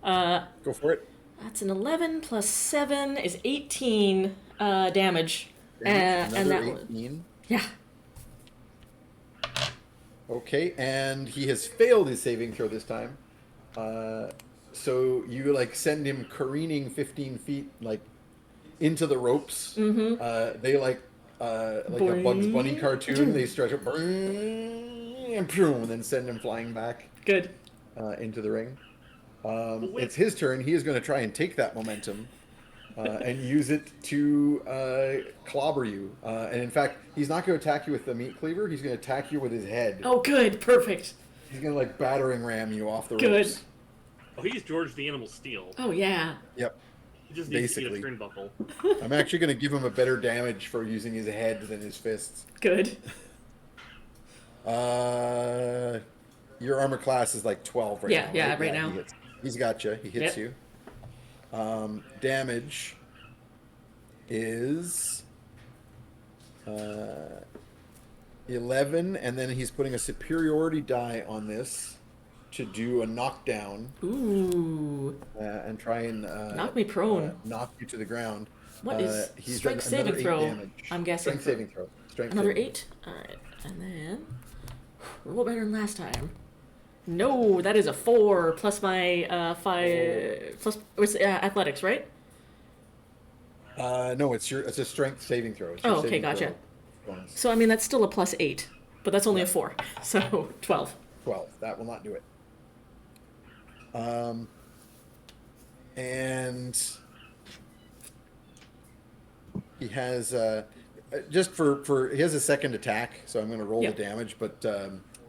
Uh, Go for it. that's an 11 plus 7 is 18 damage. And Another that 18. yeah. Okay, and he has failed his saving throw this time. So you like send him careening 15 feet like into the ropes. They like a Bugs Bunny cartoon. They stretch it, and then send him flying back Good. into the ring. It's his turn. He is going to try and take that momentum and use it to clobber you. And in fact, he's not going to attack you with the meat cleaver. He's going to attack you with his head. Oh, good. Perfect. He's going to like battering ram you off the Good. ropes. Oh, he's George the Animal Steel. Oh, yeah. Yep. He just needs to Basically. get a turnbuckle. I'm actually going to give him a better damage for using his head than his fists. Good. Your armor class is like 12 right Yeah, now. yeah, right now. He's got you. He hits Yep. you. Damage is 11, and then he's putting a superiority die on this to do a knockdown Ooh. and try and Knock me prone. knock you to the ground. What is he's strength done another saving 8 throw? damage. I'm guessing. Strength saving throw. Strength Another saving. 8? Alright. And then. Roll better than last time. No, that is a 4 plus my 5. Plus. It's athletics, right? No, it's a strength saving throw. It's Oh, your okay, saving gotcha. throw bonus. So, I mean, that's still a plus 8. But that's only a 4. So, 12. 12. That will not do it. And he has just for he has a second attack, so I'm going to roll Yep. the damage. But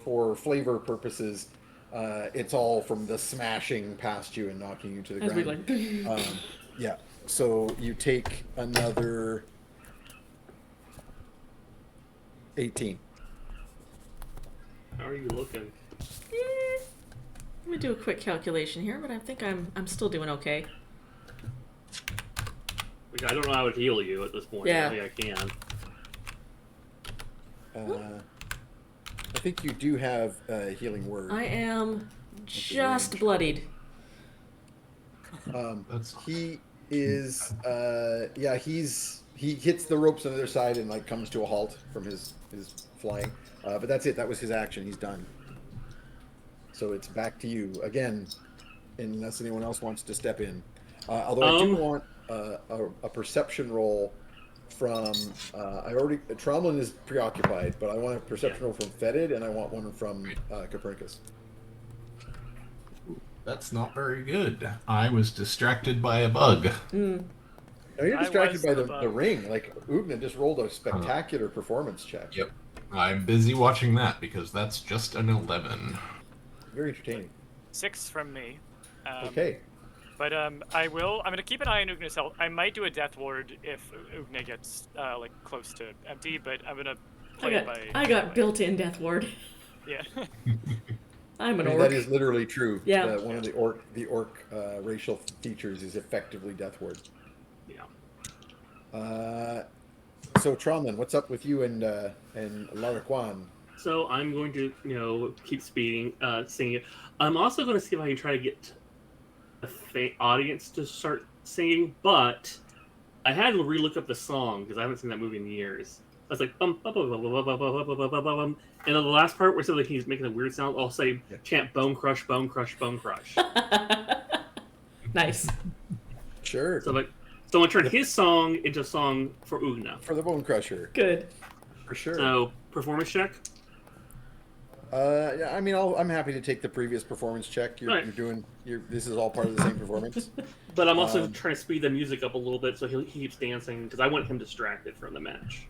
for flavor purposes, it's all from the smashing past you and knocking you to the As we ground. like. Yeah. So you take another 18. How are you looking? Let me do a quick calculation here, but I think I'm still doing okay. Like, I don't know how to heal you at this point. Yeah. I think I can. I think you do have a healing word. I am just bloodied. That's He is he hits the ropes on the other side and like comes to a halt from his flying. But that's it. That was his action. He's done. So it's back to you again, unless anyone else wants to step in. Although I do want a perception roll from. Tromlin is preoccupied, but I want a perception roll from Fetid, and I want one from Copernicus. That's not very good. I was distracted by a bug. No, you're I distracted was by the the bug. ring. Like Oogna just rolled a spectacular performance check. Yep. I'm busy watching that because that's just an 11. Very entertaining. 6 from me. Okay. But I'm gonna keep an eye on Oogna's health. I might do a death ward if Oogna gets like close to empty, but I'm gonna play it by. I got built-in death ward. Yeah. I'm an I mean, orc. that is literally true. Yeah. One of the orc racial features is effectively death ward. Yeah. So Tromlin, what's up with you and Laraquan? So I'm going to, keep singing. I'm also going to see if I can try to get the audience to start singing, but I had to relook up the song because I haven't seen that movie in years. I was like, bum, bum, bum, bum, bum, bum, bum, bum, bum, bum, bum. And then the last part where something he's making a weird sound, I'll say, chant bone crush, bone crush, bone crush. Nice. Sure. So I'm going to turn his song into a song for Oogna. For the Bone Crusher. Good. For sure. So, performance check? Yeah, I mean, I'm happy to take the previous performance check. Right. This is all part of the same performance. But I'm also trying to speed the music up a little bit so he keeps dancing because I want him distracted from the match.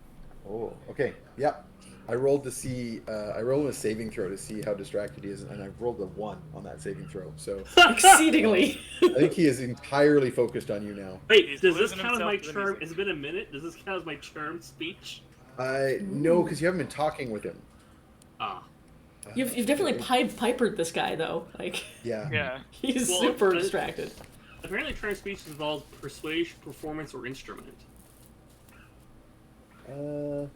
Oh, okay. Yep. I rolled to see. I rolled a saving throw to see how distracted he is, and I rolled a 1 on that saving throw. So Exceedingly. I think he is entirely focused on you now. Wait, He's does this losing count as my himself to the charm? music. It's been a minute. Does this count as my charm speech? No, because you haven't been talking with him. Ah. You've definitely pipered this guy though. Like Yeah. Yeah. he's Well, super but- distracted. Apparently, charm speech involves persuasion, performance, or instrument. Let Oh.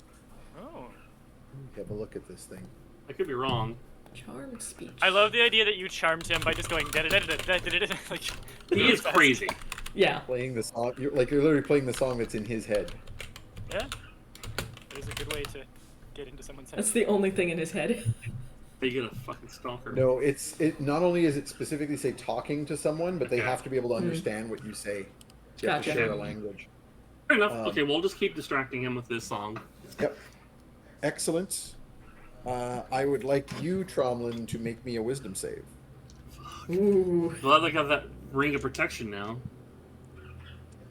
me have a look at this thing. I could be wrong. Charm speech. I love the idea that you charmed him by just going da da da da da da da. Like He is crazy. Yeah. Playing the song, you're literally playing the song that's in his head. Yeah. That is a good way to get into someone's head. That's the only thing in his head. They get a fucking stalker. No, it not only is it specifically say talking to someone, but they Okay. have to be able to understand what you say. You have to Gotcha. share a language. Fair enough. Okay, we'll just keep distracting him with this song. Yep. Excellent. I would like you, Tromlin, to make me a wisdom save. Ooh. Glad I got that ring of protection now.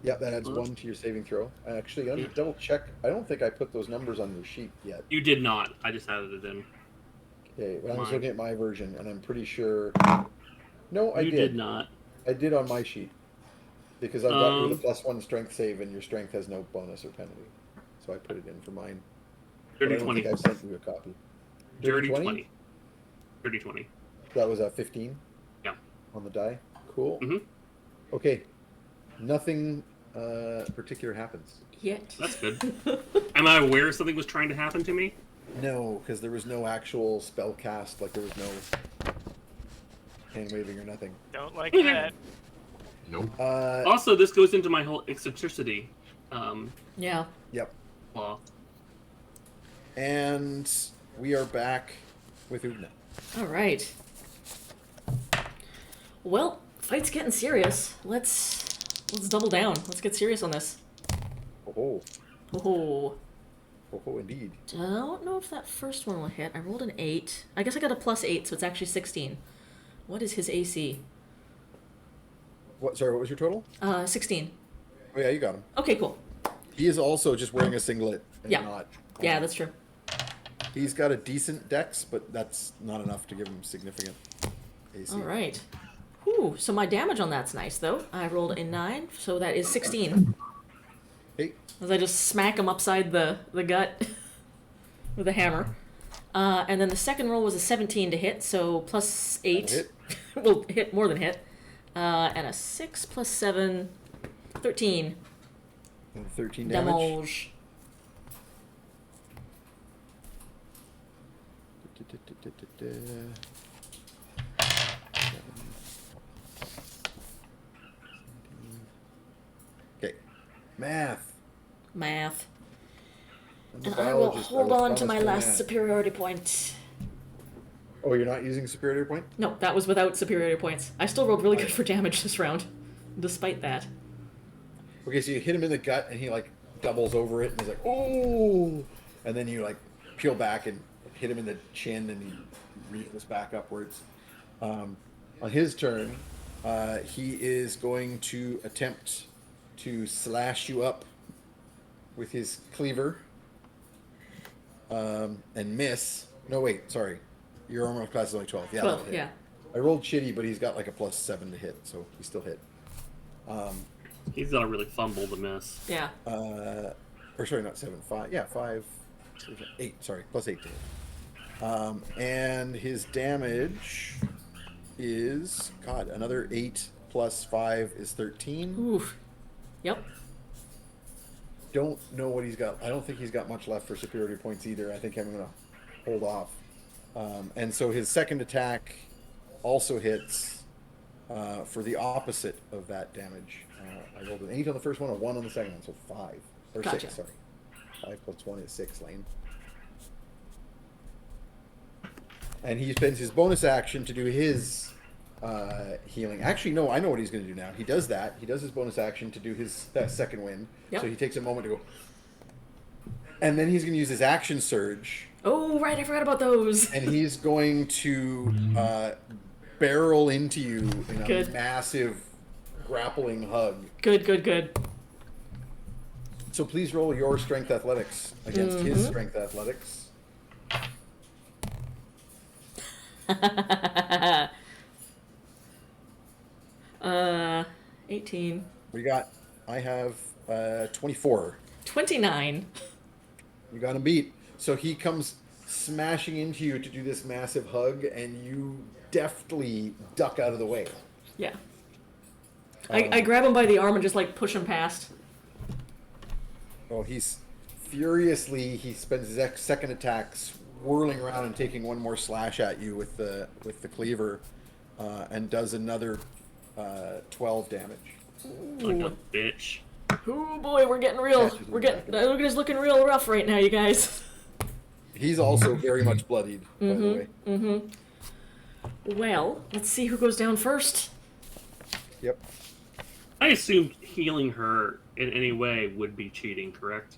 Yep, that adds 1 to your saving throw. Actually, I'm gonna double check. I don't think I put those numbers on your sheet yet. You did not. I just added it in. Okay, but I was Mine. looking at my version, and I'm pretty sure. No, I You did. did not. I did on my sheet because I've got with a +1 strength save, and your strength has no bonus or penalty, so I put it in for mine. But Dirty I don't 20. think I've sent you a copy. Dirty 20. Dirty 20. That was a 15. Yeah. On the die. Cool. Mhm. Okay. Nothing particular happens. Yet. That's good. Am I aware something was trying to happen to me? No, because there was no actual spell cast. Like there was no hand waving or nothing. Don't like that. Nope. Also, this goes into my whole eccentricity Yeah. Yep. law. And we are back with Oogna. All right. Well, fight's getting serious. Let's double down. Let's get serious on this. Oh, Oh. oh, indeed. Don't know if that first one will hit. I rolled an 8. I guess I got a +8, so it's actually 16. What is his AC? What? Sorry, what was your total? 16. Oh yeah, you got him. Okay, cool. He is also just wearing a singlet and Yeah. not. Yeah, that's true. He's got a decent dex, but that's not enough to give him significant AC. All right. Whew, so my damage on that's nice, though. I rolled a 9, so that is 16. Hey, As I just smack him upside the gut with a hammer. And then the second roll was a 17 to hit, so +8. hit. Will hit more than hit. And a 6 + 7, 13 and 13 damage. damage. Okay, math. Math. I'm a And I will biologist. hold was on to my promised last math. superiority point. Oh, you're not using superiority point? No, that was without superiority points. I still rolled really good for damage this round, despite that. Okay, so you hit him in the gut, and he like doubles over it, and he's like, "Oh!" And then you like peel back and hit him in the chin, and he reels back upwards. On his turn, he is going to attempt to slash you up with his cleaver, and miss. No, wait, sorry. Your armor class is only 12. Yeah, Well, that'll hit. yeah. I rolled shitty, but he's got like a +7 to hit, so he still hit. He's got a really fumble to miss. Yeah. Or sorry, not 7, 5. Yeah, 5, 8. Sorry, +8 to hit. And his damage is another 8 plus 5 is 13. Oof. Yep. Don't know what he's got. I don't think he's got much left for superiority points either. I think I'm gonna hold off. And so his second attack also hits for the opposite of that damage. I rolled an 8 on the first one, a 1 on the second one, so 5 or Gotcha. 6. Sorry, 5 plus 1 is 6. Lane. And he spends his bonus action to do his healing. Actually, no, I know what he's going to do now. He does that. He does his bonus action to do his second wind. Yep. So he takes a moment to go. And then he's going to use his action surge. Oh, right, I forgot about those. And he's going to barrel into you in a Good. massive grappling hug. Good. So please roll your strength athletics against his strength athletics. 18. We got, I have 24. 29. You got him beat. So he comes smashing into you to do this massive hug, and you deftly duck out of the way. Yeah. I grab him by the arm and just like push him past. Oh, he's furiously, he spends his second attack whirling around and taking one more slash at you with the cleaver, and does another 12 damage. Like a bitch. Oh boy, we're getting real. Look at us looking real rough right now, you guys. He's also very much bloodied, by the way. Well, let's see who goes down first. Yep. I assumed healing her in any way would be cheating, correct?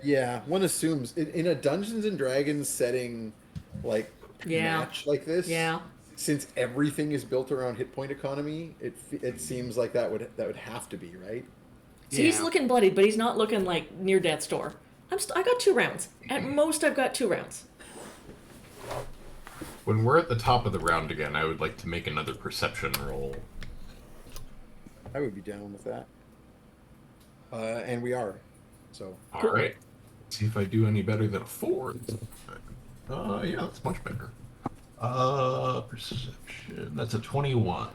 Yeah, one assumes in a Dungeons and Dragons setting, like match like this. Yeah. Since everything is built around hit point economy, it seems like that would have to be right. So he's looking bloodied, but he's not looking like near death's door. I got 2 rounds. At most, I've got 2 rounds. When we're at the top of the round again, I would like to make another perception roll. I would be down with that. And we are. So. All right. See if I do any better than a 4. Yeah, that's much better. Perception. That's a 21.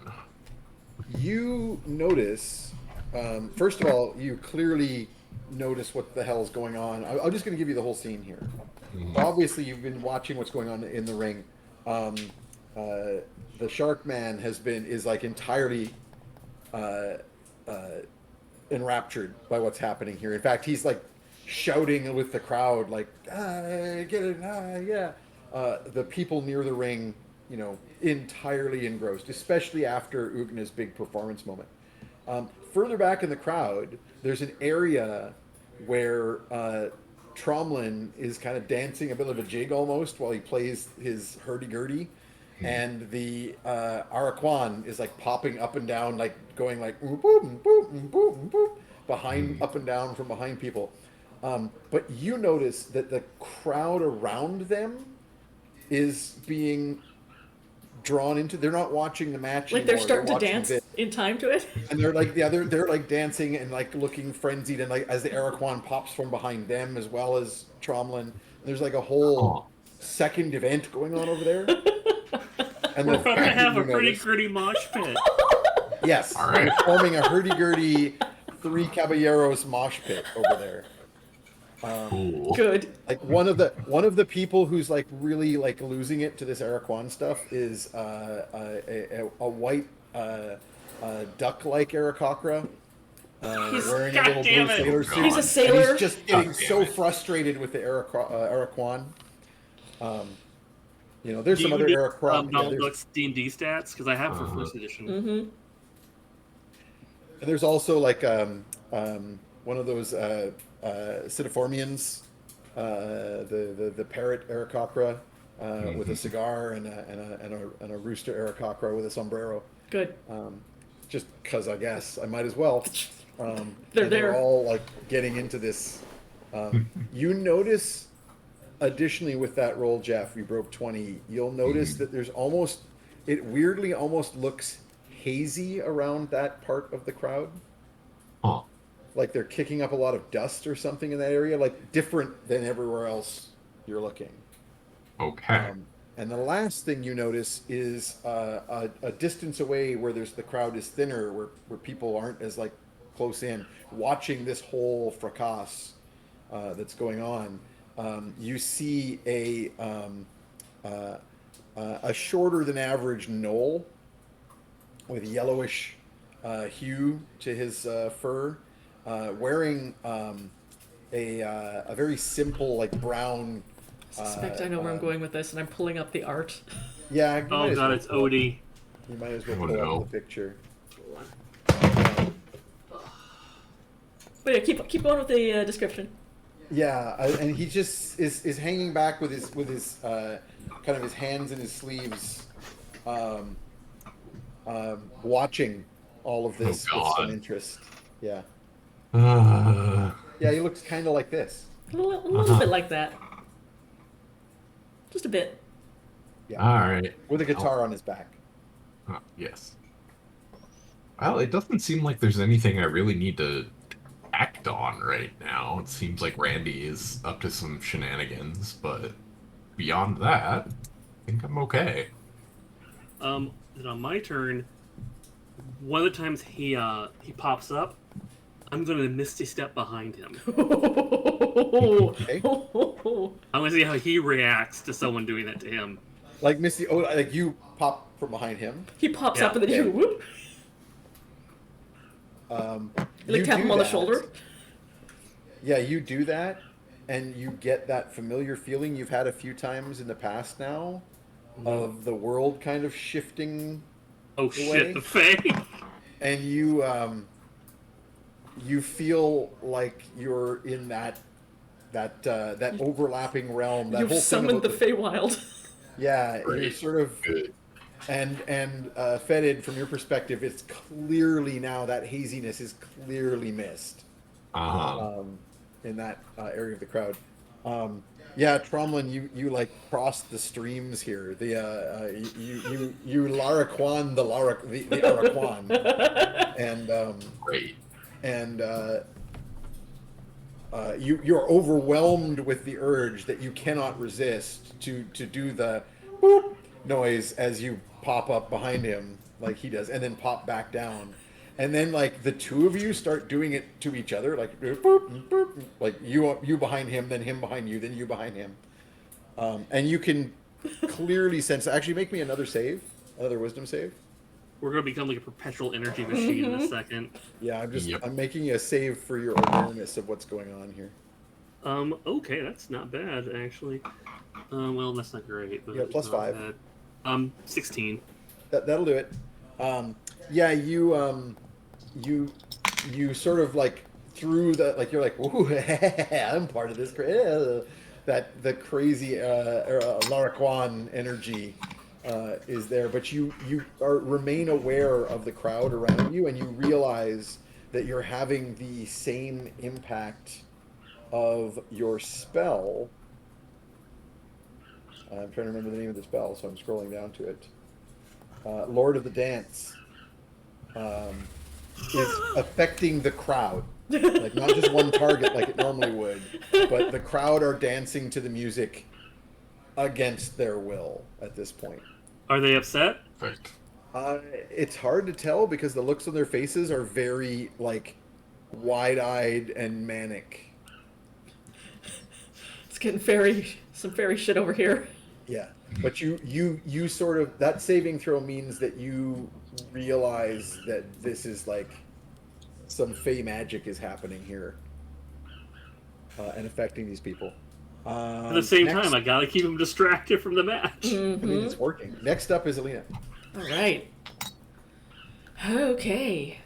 You notice, first of all, you clearly notice what the hell is going on. I'm just going to give you the whole scene here. Obviously, you've been watching what's going on in the ring. The Shark Man is like entirely enraptured by what's happening here. In fact, he's like shouting with the crowd, like, get it, yeah. The people near the ring, entirely engrossed, especially after Oogna's big performance moment. Further back in the crowd, there's an area where Tromlin is kind of dancing a bit of a jig almost while he plays his hurdy-gurdy. And the Araquan is like popping up and down, like going like boop, boop, boop, boop, boop, behind, up and down from behind people. But you notice that the crowd around them is being drawn into. They're not watching the match Like anymore. they're starting to watching dance this. in time to it. And they're like, they're like dancing and like looking frenzied, and like as the Araquan pops from behind them as well as Tromlin. There's like a whole second event going on over there. And We're about to have a pretty gritty mosh pit. Yes, All right. we're forming a hurdy-gurdy 3 caballeros mosh pit over there. Cool. Good. Like one of the people who's like really like losing it to this Araquan stuff is a white duck-like Aarakocra. Wearing a little blue sailor suit. He's a And sailor. he's just getting God damn so it. frustrated with the Araquan. There's Do some you other need Araquan. Donald Duck's D&D stats? Because I have for first edition. And there's also like one of those Citiformians, the parrot Aarakocra, with a cigar and a rooster Aarakocra with a sombrero. Good. Just because I guess I might as well. They're and there. they're all like getting into this. You notice, additionally, with that roll, Jeff, you broke 20. You'll notice that there's almost, it weirdly almost looks hazy around that part of the crowd. Huh. Like they're kicking up a lot of dust or something in that area, like different than everywhere else you're looking. Okay. And the last thing you notice is a distance away where there's the crowd is thinner, where people aren't as like close in, watching this whole fracas that's going on. You see a shorter than average gnoll with yellowish hue to his fur, wearing a very simple like brown. I suspect I know where I'm going with this, and I'm pulling up the art. Yeah. You might Oh as god, well it's pull up- Odie. You might as well Oh, pull no. up the picture. But yeah, keep going with the description. Yeah, and he just is hanging back with his kind of his hands in his sleeves, watching all of this Oh, with some God. interest. Yeah, Uh, yeah, he looks kind of like this. A little bit like that. Just a bit. Yeah, all right. with a guitar on his back. Yes. Well, it doesn't seem like there's anything I really need to act on right now. It seems like Randy is up to some shenanigans, but beyond that, I think I'm okay. Then on my turn, one of the times he pops up, I'm gonna Misty Step behind him. Okay. I want to see how he reacts to someone doing that to him. Like Misty, oh, like you pop from behind him. He pops Yeah. up and then you Okay. whoop. You like tap him on the shoulder. Yeah, you do that, and you get that familiar feeling you've had a few times in the past now, of the world kind of shifting, Oh way. shit, the Fae! and you feel like you're in that overlapping realm. That You've whole thing summoned the about Feywild. yeah, you're Great. sort of. Good. And Fetid, from your perspective, it's clearly now that haziness is clearly missed in that area of the crowd. Yeah, Tromlin, you like crossed the streams here. The you Laraquan the Araquan, Great. and you're overwhelmed with the urge that you cannot resist to do the boop noise as you pop up behind him like he does, and then pop back down, and then like the two of you start doing it to each other, like boop, boop, like you behind him, then him behind you, then you behind him, and you can clearly sense. Actually, make me another wisdom save. We're gonna become like a perpetual energy machine in a second. Yeah, Yep. I'm making a save for your awareness of what's going on here. Okay, that's not bad actually. Well, that's not great. But Yeah, it's plus not 5. bad. 16. That'll do it. Yeah, you sort of like through the, like you're like, ooh, I'm part of this. That the crazy Laraquan energy is there, but you remain aware of the crowd around you, and you realize that you're having the same impact of your spell. I'm trying to remember the name of the spell, so I'm scrolling down to it. Lord of the Dance is affecting the crowd. Like, not just one target like it normally would, but the crowd are dancing to the music against their will at this point. Are they upset? Perfect. It's hard to tell because the looks on their faces are very, like, wide-eyed and manic. It's getting some fairy shit over here. Yeah, but you sort of, that saving throw means that you realize that this is like some fey magic is happening here and affecting these people. At the same time, I gotta keep them distracted from the match. I mean, it's working. Next up is Alina. All right. Okay.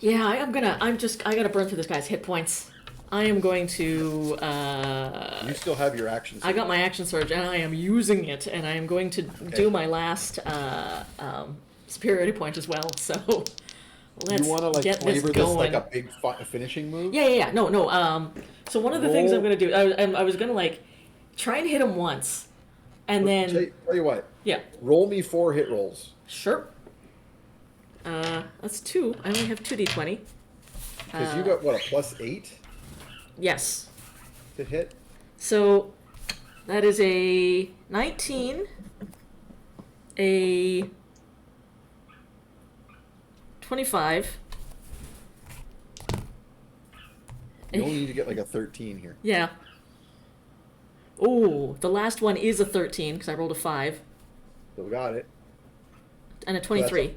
Yeah, I gotta burn through this guy's hit points. I am going to, You still have your action. I got my action surge, and I am using it, and I am going to do my last, superiority point as well, so let's You want to like get this flavor this going. like a big finishing move? Yeah. No. So one of the things I'm gonna do, I was gonna like try and hit him once, and then Tell you what. yeah, Roll me 4 hit rolls. sure. That's 2. I only have 2d20. Because you got what, a +8 Yes. to hit? So that is a 19, a 25. You only need to get like a 13 here. Yeah. Oh, the last one is a 13 because I rolled a 5 Still got it. and a 23.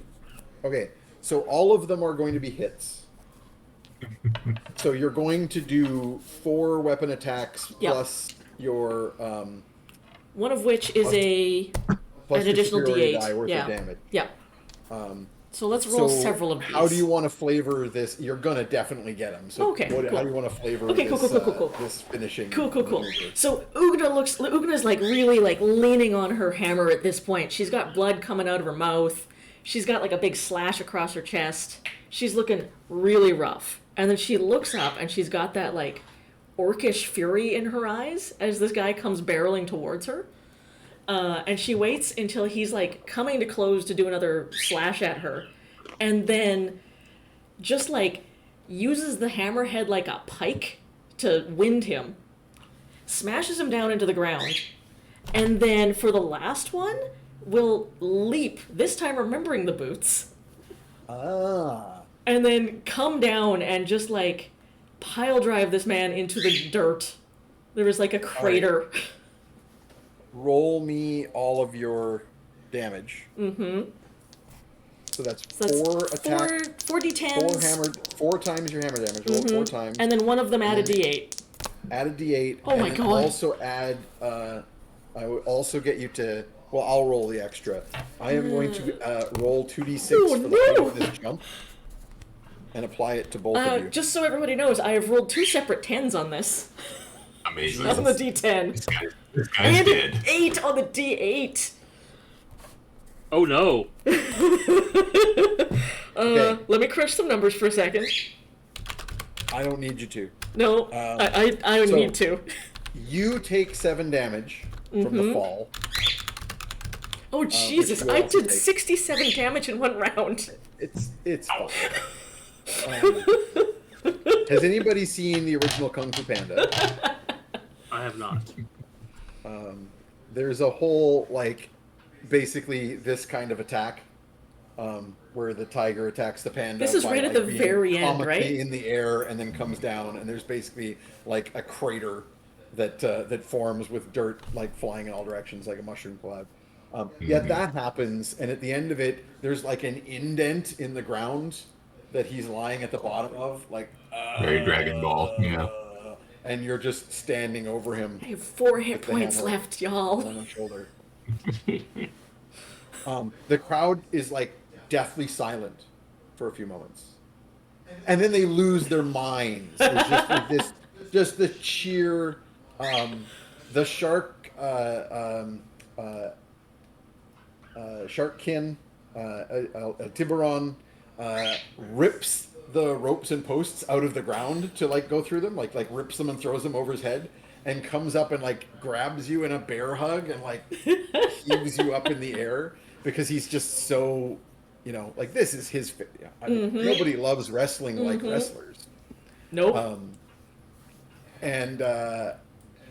Okay, so all of them are going to be hits. So you're going to do 4 weapon attacks Yep. plus your One of which is an plus your additional superiority D8. die worth Yeah. of damage. Yeah. Um, So let's roll so several of these. how do you want to flavor this? You're gonna definitely get them. So Okay, how cool. do you want to flavor Okay, this, cool. this finishing? Cool. maneuver? So Oogna's like really like leaning on her hammer at this point. She's got blood coming out of her mouth. She's got like a big slash across her chest. She's looking really rough. And then she looks up and she's got that like orcish fury in her eyes as this guy comes barreling towards her. And she waits until he's like coming to close to do another slash at her. And then just like uses the hammerhead like a pike to wind him, smashes him down into the ground, and then for the last one will leap, this time remembering the boots, and then come down and just like pile drive this man into the dirt. There was like a crater. Roll me all of your damage. Mm-hmm. So that's So that's 4 attack. 4 d10s. 4 times your hammer damage. Roll 4 times. And then one of them add a d8. Add a d8. Oh and my then God. Also add. I would also get you to. Well, I'll roll the extra. I am going to roll 2d6 Oh, for the no. height of this jump, and apply it to both of you. Just so everybody knows, I have rolled 2 separate 10s on this. Amazing. On the d10. This guy's And an dead. 8 on the d8. Oh no! Okay. Let me crunch some numbers for a second. I don't need you to. No, I don't so- need to. You take 7 damage from the fall. Oh Jesus! you I also did take. 67 damage in one round. It's fine. Has anybody seen the original Kung Fu Panda? I have not. There's a whole like basically this kind of attack where the tiger attacks the panda. This is by, right at like, the being very end, comically right? in the air and then comes down, and there's basically like a crater that forms with dirt like flying in all directions like a mushroom cloud. Yet that happens, and at the end of it, there's like an indent in the ground that he's lying at the bottom of, like Very Dragon Ball, yeah. and you're just standing over him I have 4 hit With the points hammer. left, y'all. on the shoulder. The crowd is like deathly silent for a few moments, and then they lose their minds. There's just like this, just the cheer. The shark, Sharkkin, Tiburon, rips the ropes and posts out of the ground to like go through them, like rips them and throws them over his head, and comes up and like grabs you in a bear hug and like heaves you up in the air because he's just so, like this is his. Nobody loves wrestling like wrestlers. Nope.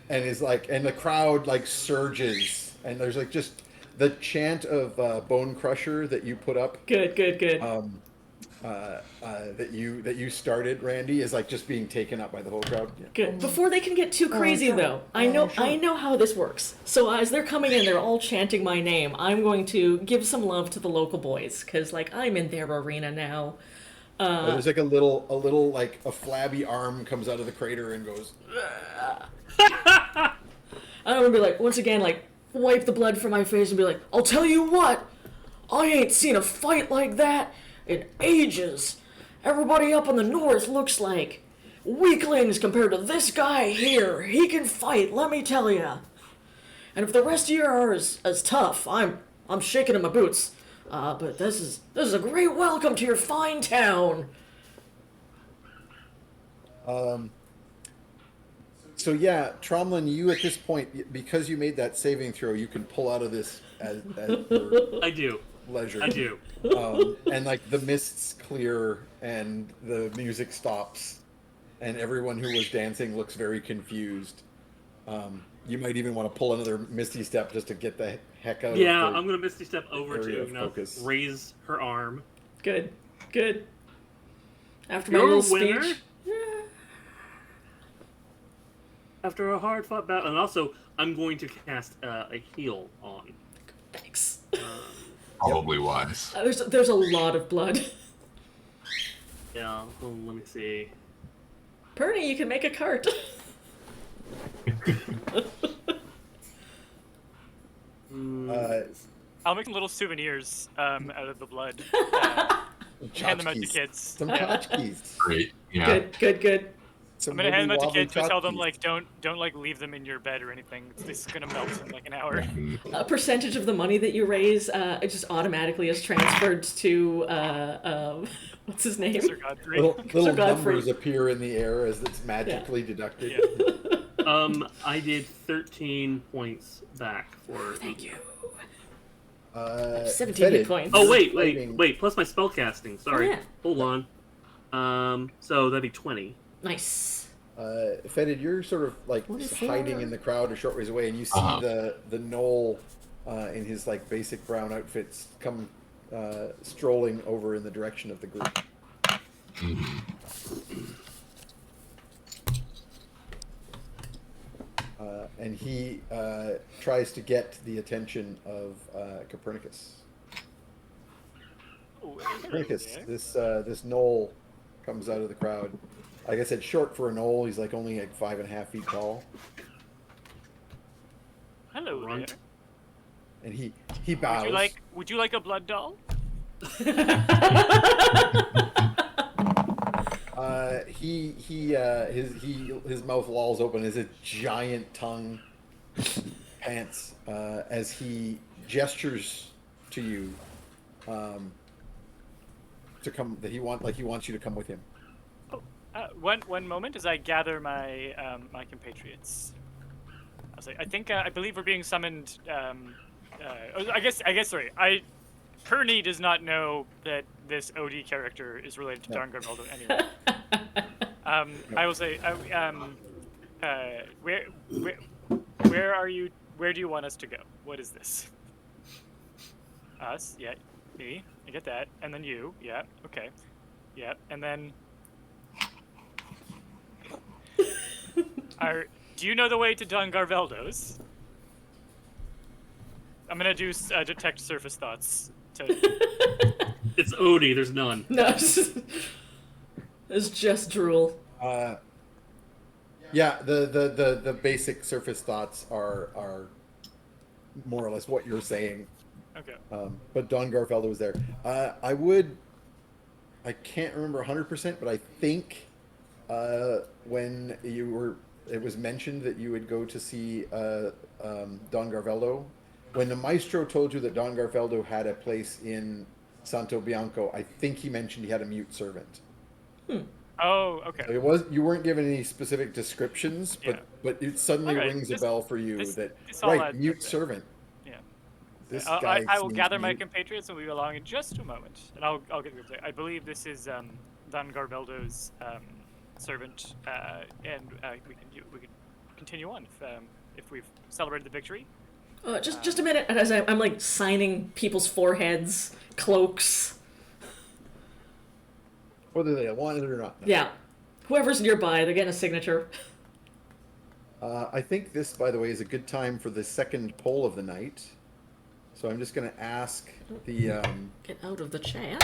And is like, and the crowd like surges, and there's like just the chant of Bone Crusher that you put up, Good. that you started, Randy, is like just being taken up by the whole crowd. Yeah. Good. Before they can get too crazy, sure. though, I know Sure. how this works. So as they're coming in, they're all chanting my name. I'm going to give some love to the local boys because, like, I'm in their arena now. There's like a little like a flabby arm comes out of the crater and goes. I'm gonna be like, once again, like, wipe the blood from my face and be like, I'll tell you what, I ain't seen a fight like that in ages. Everybody up in the north looks like weaklings compared to this guy here. He can fight, let me tell ya. And if the rest of you are as tough, I'm shaking in my boots. But this is a great welcome to your fine town. So yeah, Tromlin, you at this point, because you made that saving throw, you can pull out of this at your I do. leisure. I do. And like the mists clear and the music stops, and everyone who was dancing looks very confused. You might even want to pull another Misty Step just to get the heck out Yeah, of the I'm gonna Misty Step over area to of focus. Oogna, raise her arm. Good. After my You're a little winner. speech. After a hard-fought battle, and also I'm going to cast a heal on. Thanks. Probably wise. There's a lot of blood. Yeah, let me see. Pernie, you can make a cart. I'll make little souvenirs out of the blood. Hand them out to tchotchkes. kids. Some Yeah. tchotchkes. Great. Yeah. Good. Some I'm gonna hand them out to wibbly-wobbly kids, but tell them tchotchkes. like don't like leave them in your bed or anything. This is gonna melt in like an hour. A percentage of the money that you raise, it just automatically is transferred to what's his name? Sir Godfrey. Little Godfrey. numbers appear in the air as it's magically deducted. Yeah. I did 13 points back for. Thank you. 17 17 hit points. Oh wait, Fighting. plus my spell casting. Sorry, yeah. hold on. So that'd be 20. Nice. Fetid, you're sort of like 24. hiding in the crowd a short ways away, and you see the knoll in his like basic brown outfits come strolling over in the direction of the group. And he tries to get the attention of Copernicus. Oh, Copernicus, yeah. this knoll comes out of the crowd. Like I said, short for a knoll. He's like only like 5.5 feet tall, Hello there. Runt. and he bows. Would you like a blood doll? His mouth lolls open as a giant tongue pants as he gestures to you to come, that he wants you to come with him. One moment as I gather my my compatriots. I'll say, I believe we're being summoned. Sorry. Pernie does not know that this OD character is related to Don Garfieldo anyway. I will say, where are you? Where do you want us to go? What is this? Us? Yeah. Me? I get that. And then you? Yeah. Okay. Yeah. And then. Do you know the way to Don Garveldo's? I'm gonna do detect surface thoughts. It's Odie. There's none. No, it's just drool. Yeah, the basic surface thoughts are more or less what you're saying. Okay. But Don Garfeldo was there. I can't remember 100%, but I think when it was mentioned that you would go to see Don Garfeldo. When the maestro told you that Don Garfeldo had a place in Santo Bianco, I think he mentioned he had a mute servant. Oh, okay. So you weren't given any specific descriptions, but it suddenly Okay, rings a bell for you this all right, adds mute up. servant. Yeah. This I guy will seems gather my mute. compatriots and we'll be along in just a moment. And I'll get the I believe this is Don Garveldo's servant, and we can continue on if we've celebrated the victory. Just a minute, as I'm like signing people's foreheads, cloaks. Whether they want it or not. Yeah, whoever's nearby, they're getting a signature. I think this, by the way, is a good time for the second poll of the night. So I'm just going to ask the Get out of the chat.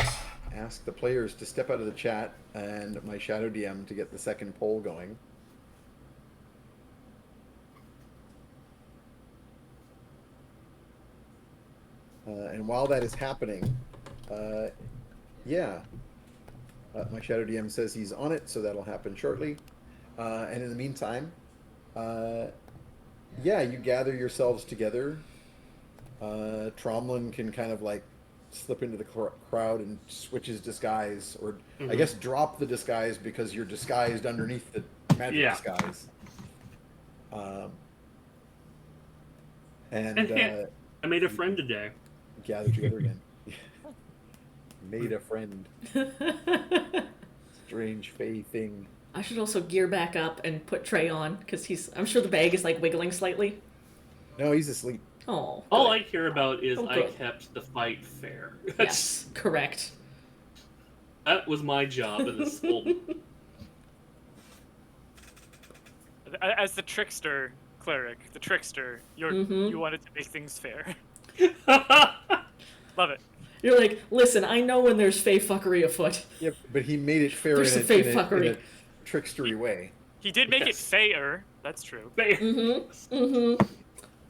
players to step out of the chat and my shadow DM to get the second poll going. And while that is happening, My Shadow DM says he's on it, so that'll happen shortly. And in the meantime, yeah, you gather yourselves together. Tromlin can kind of like slip into the crowd and switch his disguise, or I guess drop the disguise because you're disguised underneath the magic disguise. And I made a friend today. Gather together again. Made a friend. Strange fey thing. I should also gear back up and put Trey on, because I'm sure the bag is like wiggling slightly. No, he's asleep. Oh. All I care about is I good. kept the fight fair. Yes, correct. That was my job in this whole. As the trickster cleric, you wanted to make things fair. Love it. You're like, listen, I know when there's fey fuckery afoot. Yep, but he made it fair There's in some fey in fuckery. a trickstery way. He did make it fair. That's true. Fair.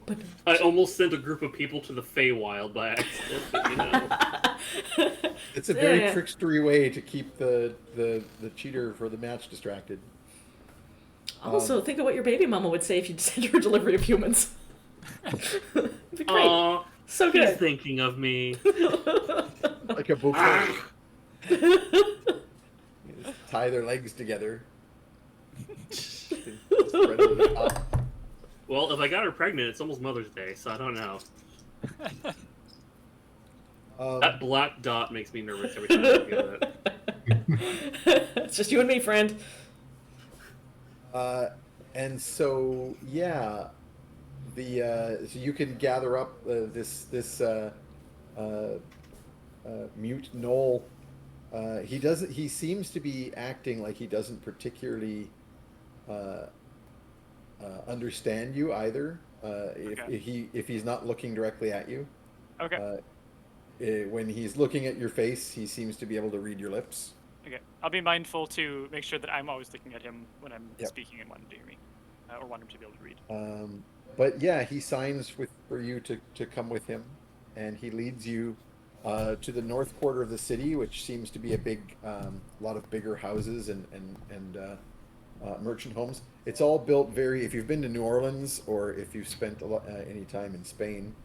But I almost sent a group of people to the Feywild by accident, but you know. It's a very Yeah. trickstery way to keep the cheater for the match distracted. also, think of what your baby mama would say if you sent her a delivery of humans. It'd be great. Aw, So he's good. thinking of me. Like a bouquet. You just tie their legs together. Spread over the top. Well, if I got her pregnant, it's almost Mother's Day, so I don't know. That black dot makes me nervous every time I look at it. It's just you and me, friend. And so yeah, so you can gather up this mute knoll. He seems to be acting like he doesn't particularly understand you either. If he's not looking directly at you. Okay. When he's looking at your face, he seems to be able to read your lips. Okay. I'll be mindful to make sure that I'm always looking at him when I'm Yep. speaking and want to hear me, or want him to be able to read. But yeah, he signs for you to come with him, and he leads you to the north quarter of the city, which seems to be a big, lot of bigger houses and merchant homes. It's all built very. If you've been to New Orleans or if you've spent any time in Spain,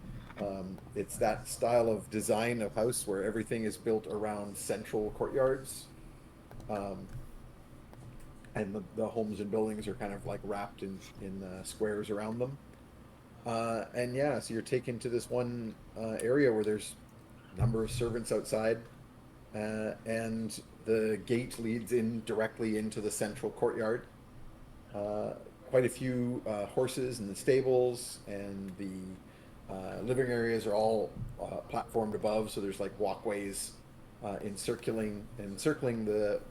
it's that style of design of house where everything is built around central courtyards. And the homes and buildings are kind of like wrapped in squares around them. And yeah, so you're taken to this one area where there's a number of servants outside, and the gate leads in directly into the central courtyard. Quite a few horses in the stables, and the living areas are all platformed above, so there's like walkways encircling the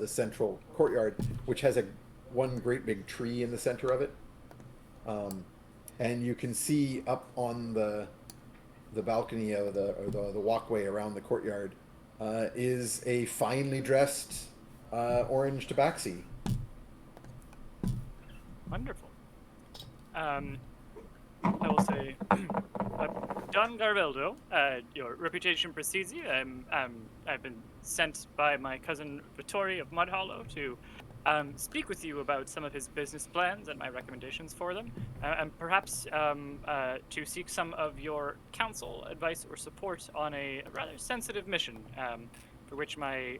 central courtyard, which has one great big tree in the center of it. And you can see up on the balcony of the walkway around the courtyard is a finely dressed orange tabaxi. Wonderful. I will say, Don Garfieldo, your reputation precedes you. I've been sent by my cousin Vittori of Mud Hollow to speak with you about some of his business plans and my recommendations for them, and perhaps to seek some of your counsel, advice, or support on a rather sensitive mission, for which my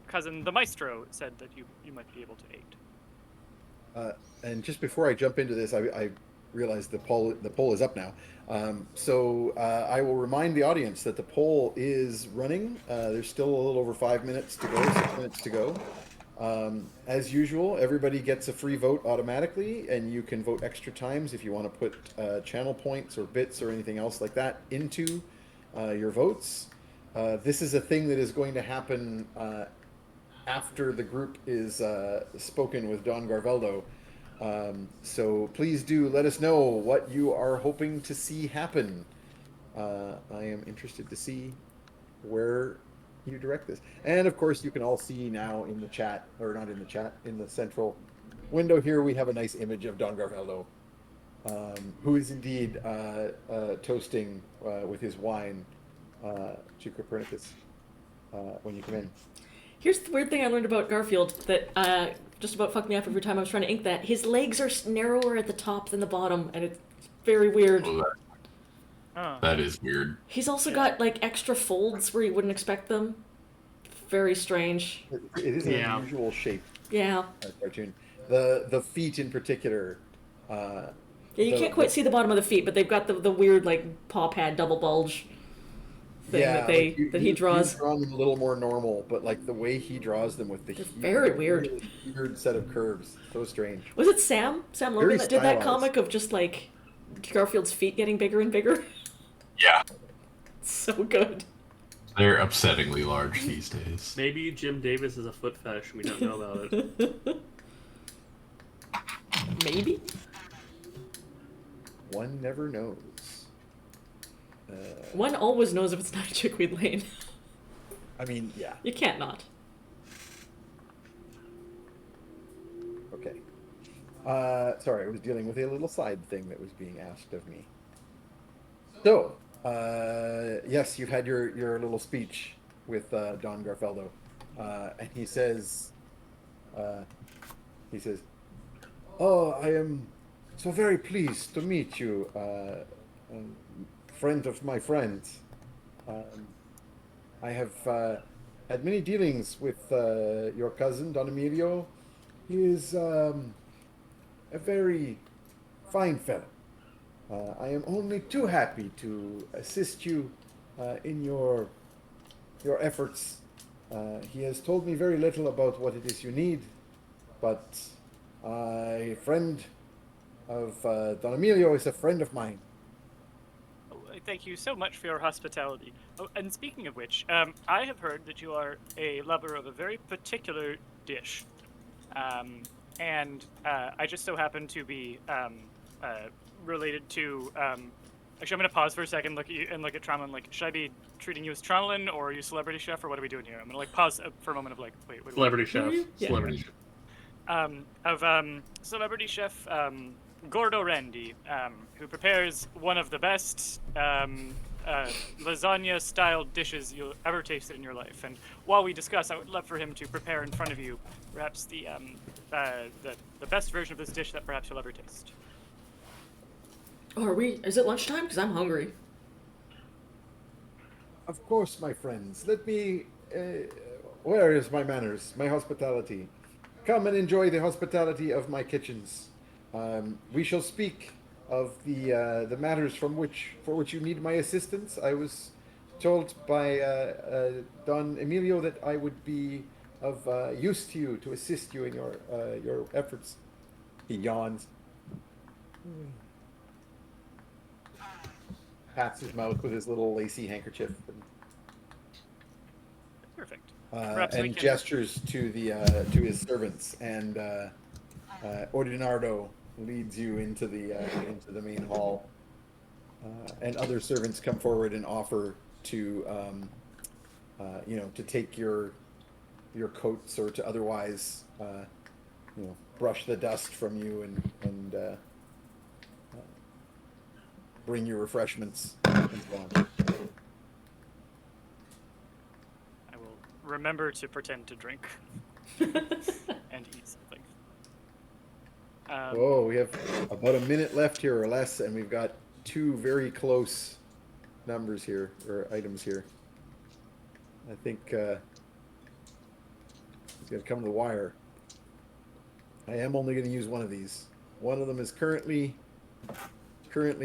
cousin the Maestro said that you might be able to aid. And just before I jump into this, I realize the poll is up now. So I will remind the audience that the poll is running. There's still a little over 5 minutes to go, 6 minutes to go. As usual, everybody gets a free vote automatically, and you can vote extra times if you want to put channel points or bits or anything else like that into your votes. This is a thing that is going to happen after the group is spoken with Don Garfieldo. So please do let us know what you are hoping to see happen. I am interested to see where you direct this. And of course, you can all see now in the chat, or not in the chat, in the central window here, we have a nice image of Don Garfieldo, who is indeed toasting with his wine to Copernicus. when you come in. Here's the weird thing I learned about Garfield that just about fucked me up every time I was trying to ink that. His legs are narrower at the top than the bottom, and it's very weird. Oh, Oh. that is weird. He's also got like extra folds where you wouldn't expect them. Very strange. It is an Yeah. unusual shape Yeah. cartoon. The feet in particular. Yeah, you can't quite see the bottom of the feet, but they've got the weird like paw pad double bulge thing that he draws. He's drawn them a little more normal, but like the way he draws them with the very weird. really weird set of curves, so strange. Was it Sam Logan Very that did that stylized. comic of just like Garfield's feet getting bigger and bigger? Yeah, So good. they're upsettingly large these days. Maybe Jim Davis is a foot fetish. We don't know about it. Maybe. One never knows. One always knows if it's not Chickweed Lane. I mean, yeah. You can't not. Okay. Sorry, I was dealing with a little side thing that was being asked of me. So, yes, you've had your little speech with Don Garfieldo, and he says, "Oh, I am so very pleased to meet you, friend of my friends. I have had many dealings with your cousin Don Emilio. He is a very fine fellow. I am only too happy to assist you in your efforts. He has told me very little about what it is you need, but a friend of Don Emilio is a friend of mine." Oh, thank you so much for your hospitality. Oh, and speaking of which, I have heard that you are a lover of a very particular dish. And I just so happen to be related to. Actually, I'm going to pause for a second, look at you, and look at Tromlin. Like, should I be treating you as Tromlin, or are you celebrity chef, or what are we doing here? I'm going to like pause for a moment of like, wait. Celebrity chef. Yeah. Celebrity chef. Celebrity chef Gordo Randy, who prepares one of the best lasagna-style dishes you'll ever tasted in your life. And while we discuss, I would love for him to prepare in front of you, perhaps the best version of this dish that perhaps you'll ever taste. Oh, is it lunchtime? Because I'm hungry. Of course, my friends. Let me. Where is my manners, my hospitality? Come and enjoy the hospitality of my kitchens. We shall speak of the matters for which you need my assistance. I was told by Don Emilio that I would be of use to you to assist you in your efforts. He yawns, pats his mouth with his little lacy handkerchief, Perfect. and gestures to his servants. And Ordinardo leads you into the main hall, and other servants come forward and offer to to take your coats, or to otherwise brush the dust from you and bring you refreshments and so on. I will remember to pretend to drink and eat something. Oh, we have about a minute left here or less, and we've got two very close numbers here, or items here. I think it's going to come to the wire. I am only going to use one of these. One of them is currently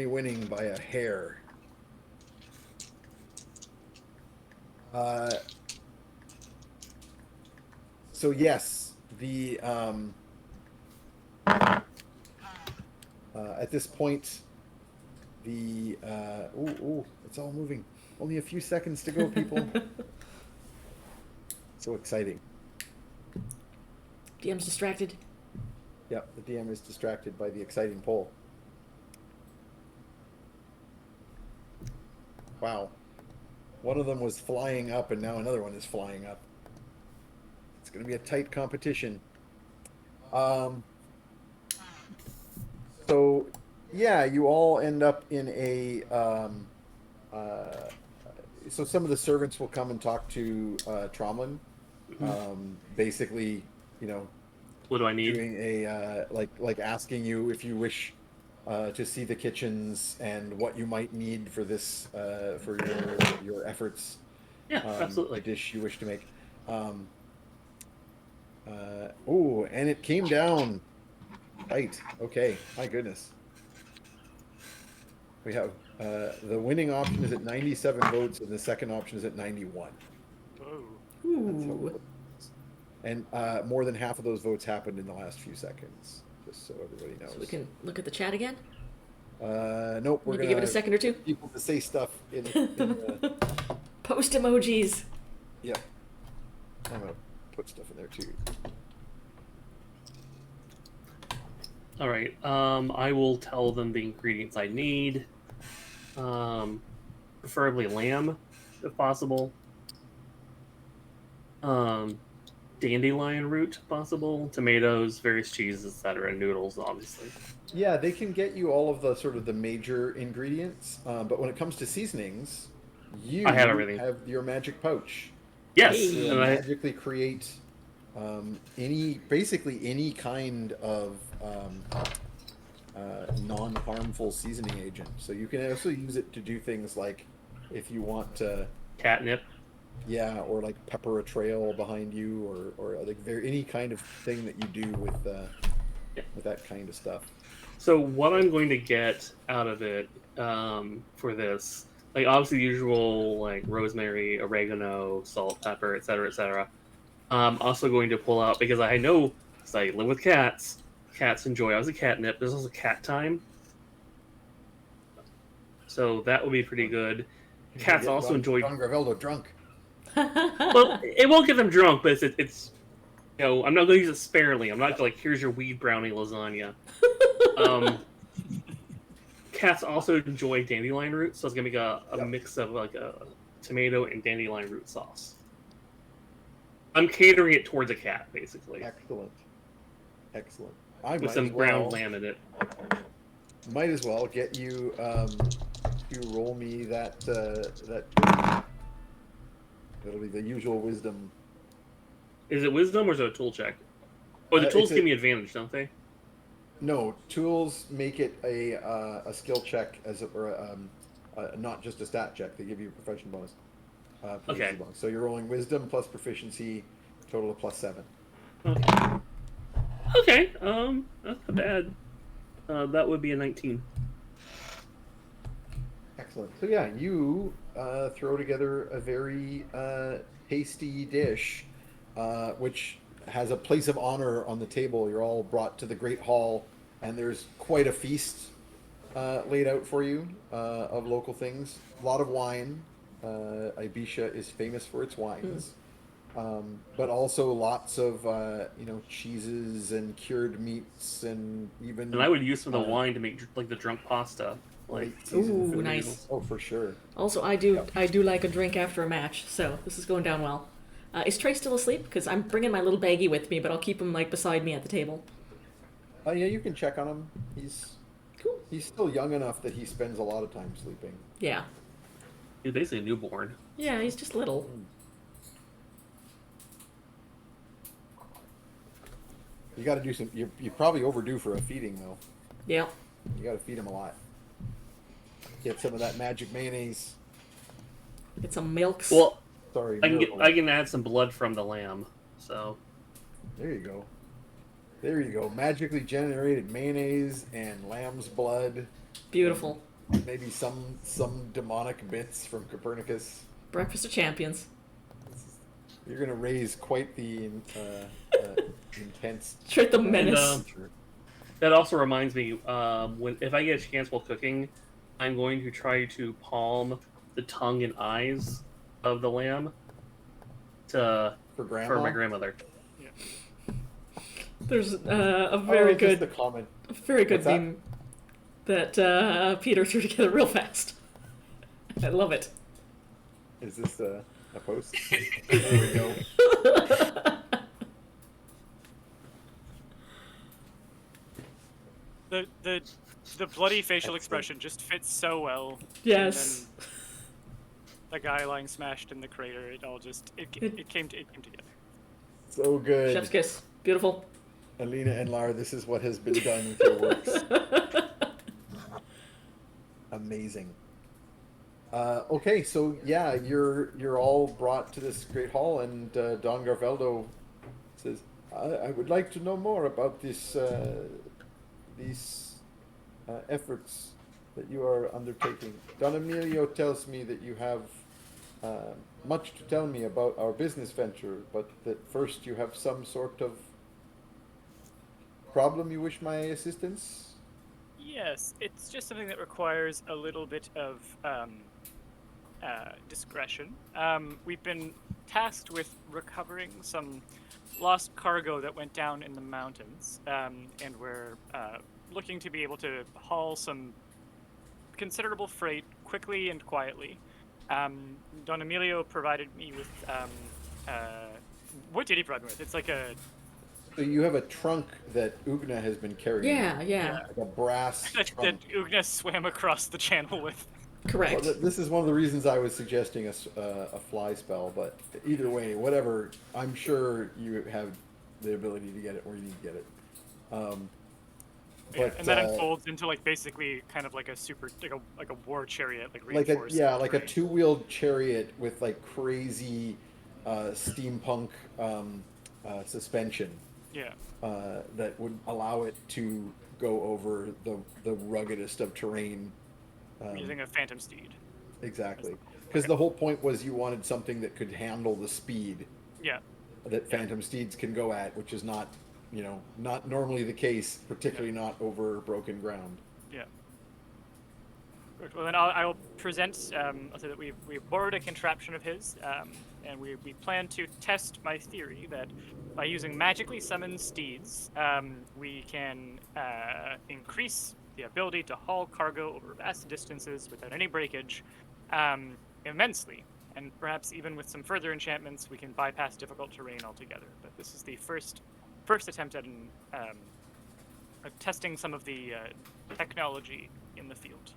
winning by a hair. So yes, the at this point, the it's all moving. Only a few seconds to go, people. So exciting. DM's distracted. Yep, the DM is distracted by the exciting poll. Wow. One of them was flying up, and now another one is flying up. It's going to be a tight competition. So, yeah, you all end up in a so some of the servants will come and talk to Tromlin. Basically, you know, What do I need? doing a like asking you if you wish to see the kitchens and what you might need for this for your efforts. Yeah, The absolutely. dish you wish to make. Oh, and it came down. Right. Okay. My goodness. We have the winning option is at 97 votes, and the second option is at 91. Whoa. That's how Ooh. close it is. And more than half of those votes happened in the last few seconds, just so everybody knows. So we can look at the chat again. Nope, we're Maybe gonna give it a second or two. get people to say stuff in the. Post emojis. Yeah. I'm gonna put stuff in there too. All right. I will tell them the ingredients I need. Preferably lamb, if possible. Dandelion root, if possible. Tomatoes, various cheeses, etc. Noodles, obviously. Yeah, they can get you all of the sort of the major ingredients, but when it comes to seasonings, you I have everything. have your magic pouch. Yes, Hey. and I, Magically create basically any kind of non-harmful seasoning agent. So you can also use it to do things like if you want to, catnip. yeah, or like pepper a trail behind you, or like any kind of thing that you do with that kind of stuff. So what I'm going to get out of it for this, like obviously the usual like rosemary, oregano, salt, pepper, etc., etc. I'm also going to pull out because I know, because I live with cats. Cats enjoy obviously catnip. There's also cat thyme, so that would be pretty good. Cats Get also enjoy. Don Garfieldo drunk. Well, it won't get them drunk, but it's you know, I'm not going to use it sparingly. I'm not like, here's your weed brownie lasagna. Cats also enjoy dandelion root, so it's gonna make a Yep. mix of like a tomato and dandelion root sauce. I'm catering it towards a cat, basically, Excellent. Excellent. I with might some as well, ground lamb in it. might as well get you to roll me that it'll be the usual wisdom. Is it wisdom or is it a tool check? Oh, the tools it's give me advantage, don't they? No, tools make it a skill check not just a stat check. They give you a profession bonus. Okay. Bonus. So you're rolling wisdom plus proficiency, total of +7. Okay. Okay. That's not bad. That would be a 19. Excellent. So yeah, you throw together a very tasty dish, which has a place of honor on the table. You're all brought to the great hall, and there's quite a feast laid out for you of local things. A lot of wine. Ibetia is famous for its wines, but also lots of cheeses and cured meats, and even. And I would use some of the wine to make like the drunk pasta. Like, late season Ooh, food. nice. Oh, for sure. Also, I do like a drink after a match, so this is going down well. Is Trey still asleep? Because I'm bringing my little baggie with me, but I'll keep him like beside me at the table. Yeah, you can check on him. He's Cool. He's still young enough that he spends a lot of time sleeping. Yeah. he's basically a newborn. Yeah, he's just little. You got to do some. You're probably overdue for a feeding though. Yeah. You got to feed him a lot. Get some of that magic mayonnaise. Get some milks. Well, Sorry, I Miracle. can add some blood from the lamb. So There you go. There you go. Magically generated mayonnaise and lamb's blood. Beautiful. Maybe some demonic bits from Copernicus. Breakfast of champions. You're gonna raise quite the intense. Straight the menace. And, that also reminds me, if I get a chance while cooking, I'm going to try to palm the tongue and eyes of the lamb for for my grandmother. There's a very good, The comment. very good What's that? meme that Peter threw together real fast. I love it. Is this a post? There we go. The bloody facial expression just fits so well. Yes. a guy lying smashed in the crater. It all just it came together. So good. Chef's kiss. Beautiful. Alina and Lara, this is what has been done with your works. Amazing. Okay, so yeah, you're all brought to this great hall, and Don Garfieldo says, I would like to know more about these efforts that you are undertaking. Don Emilio tells me that you have much to tell me about our business venture, but that first you have some sort of problem you wish my assistance? Yes, it's just something that requires a little bit of discretion. We've been tasked with recovering some lost cargo that went down in the mountains, and we're looking to be able to haul some considerable freight quickly and quietly. Don Emilio provided me with what did he provide me with? It's like a So you have a trunk that Oogna has been carrying. Yeah. Like a brass that trunk. Oogna swam across the channel with. Correct. Well, this is one of the reasons I was suggesting a fly spell, but either way, whatever, I'm sure you have the ability to get it where you need to get it. But, And that unfolds into like basically kind of like a super like a war chariot, like like a reinforced. like a two-wheeled chariot with like crazy steampunk suspension. Yeah. That would allow it to go over the ruggedest of terrain. Using a phantom steed. Exactly. Because the whole point was you wanted something that could handle the speed Yeah. that phantom steeds can go at, which is not, not normally the case, particularly not over broken ground. Yeah. Good. Well, then I'll present. I'll say that we've borrowed a contraption of his, and we plan to test my theory that by using magically summoned steeds, we can increase the ability to haul cargo over vast distances without any breakage immensely. And perhaps even with some further enchantments, we can bypass difficult terrain altogether. But this is the first attempt at testing some of the technology in the field.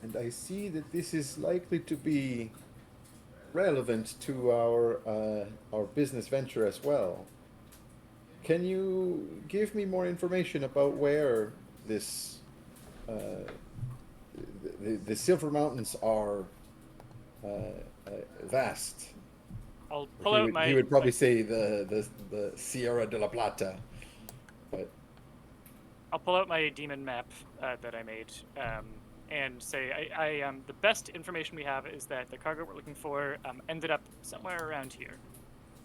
And I see that this is likely to be relevant to our business venture as well. Can you give me more information about where this the Silver Mountains are vast? I'll pull out my. He would probably say the Sierra de la Plata, but I'll pull out my demon map that I made, and say I the best information we have is that the cargo we're looking for ended up somewhere around here.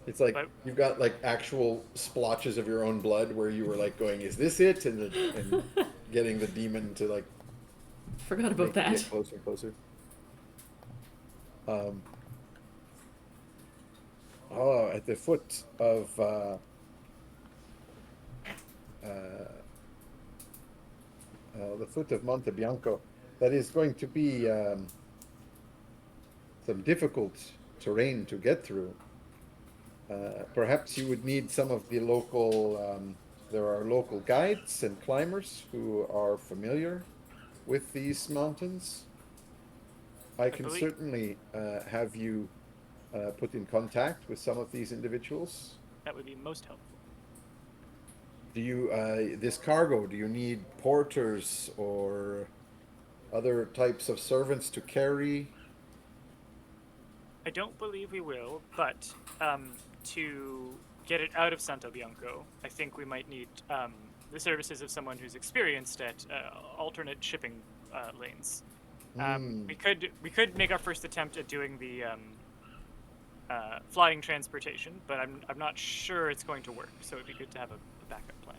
it's like you've got like actual splotches of your own blood where you were like going, "Is this it?" and getting the demon to like Forgot about that. get closer and closer. At the foot of Monte Bianco, that is going to be some difficult terrain to get through. Perhaps you would need some of the local. There are local guides and climbers who are familiar with these mountains. I can certainly have you put in contact with some of these individuals. That would be most helpful. Do you this cargo? Do you need porters or other types of servants to carry? I don't believe we will, but to get it out of Santo Bianco, I think we might need the services of someone who's experienced at alternate shipping lanes. We could make our first attempt at doing the flying transportation, but I'm not sure it's going to work. So it'd be good to have a backup plan.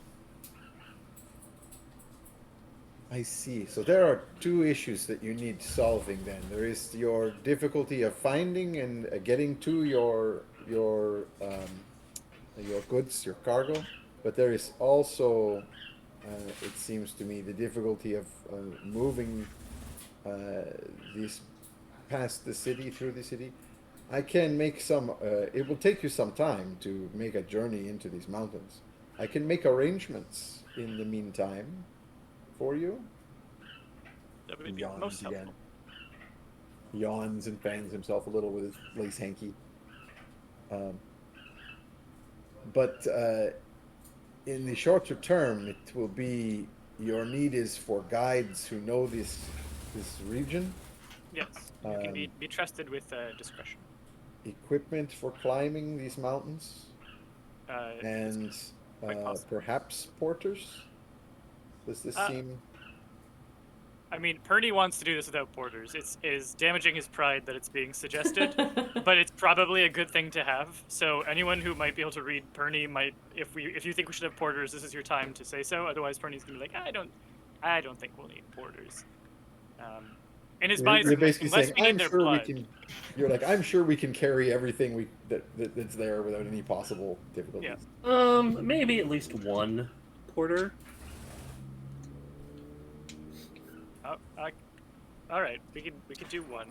I see. So there are two issues that you need solving then. There is your difficulty of finding and getting to your goods, your cargo, but there is also, it seems to me, the difficulty of moving these past the city, through the city. I can make some, it will take you some time to make a journey into these mountains. I can make arrangements in the meantime for you. That would be most helpful. yawns and fans himself a little with his lace hanky. Um, but in the shorter term, it will be your need is for guides who know this region. Yes, you can Um, be trusted with discretion. equipment for climbing these mountains, It's and quite possible. perhaps porters. Does this Uh, seem? I mean, Pernie wants to do this without borders. It is damaging his pride that it's being suggested, but it's probably a good thing to have. So anyone who might be able to read Pernie might, if you think we should have porters, this is your time to say so. Otherwise, Pernie's gonna be like, I don't think we'll need porters. In his mind, You're basically unless saying, we need I'm their sure we blood. can. You're like, I'm sure we can carry everything that's there without any possible difficulties. Yeah. Maybe at least one porter. All right, we could do one.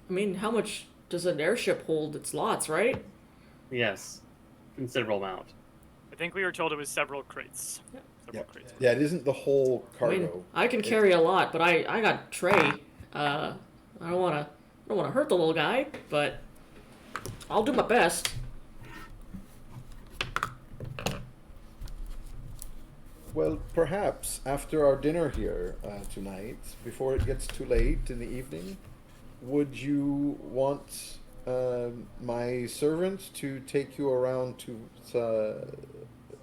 I mean, how much does an airship hold its lots, right? Yes, considerable amount. I think we were told it was several crates. Yeah. Several crates. Yeah, it isn't the whole I cargo. mean, I can carry a lot, but I got Trey. I don't wanna hurt the little guy, but I'll do my best. Well, perhaps after our dinner here tonight, before it gets too late in the evening, would you want my servant to take you around to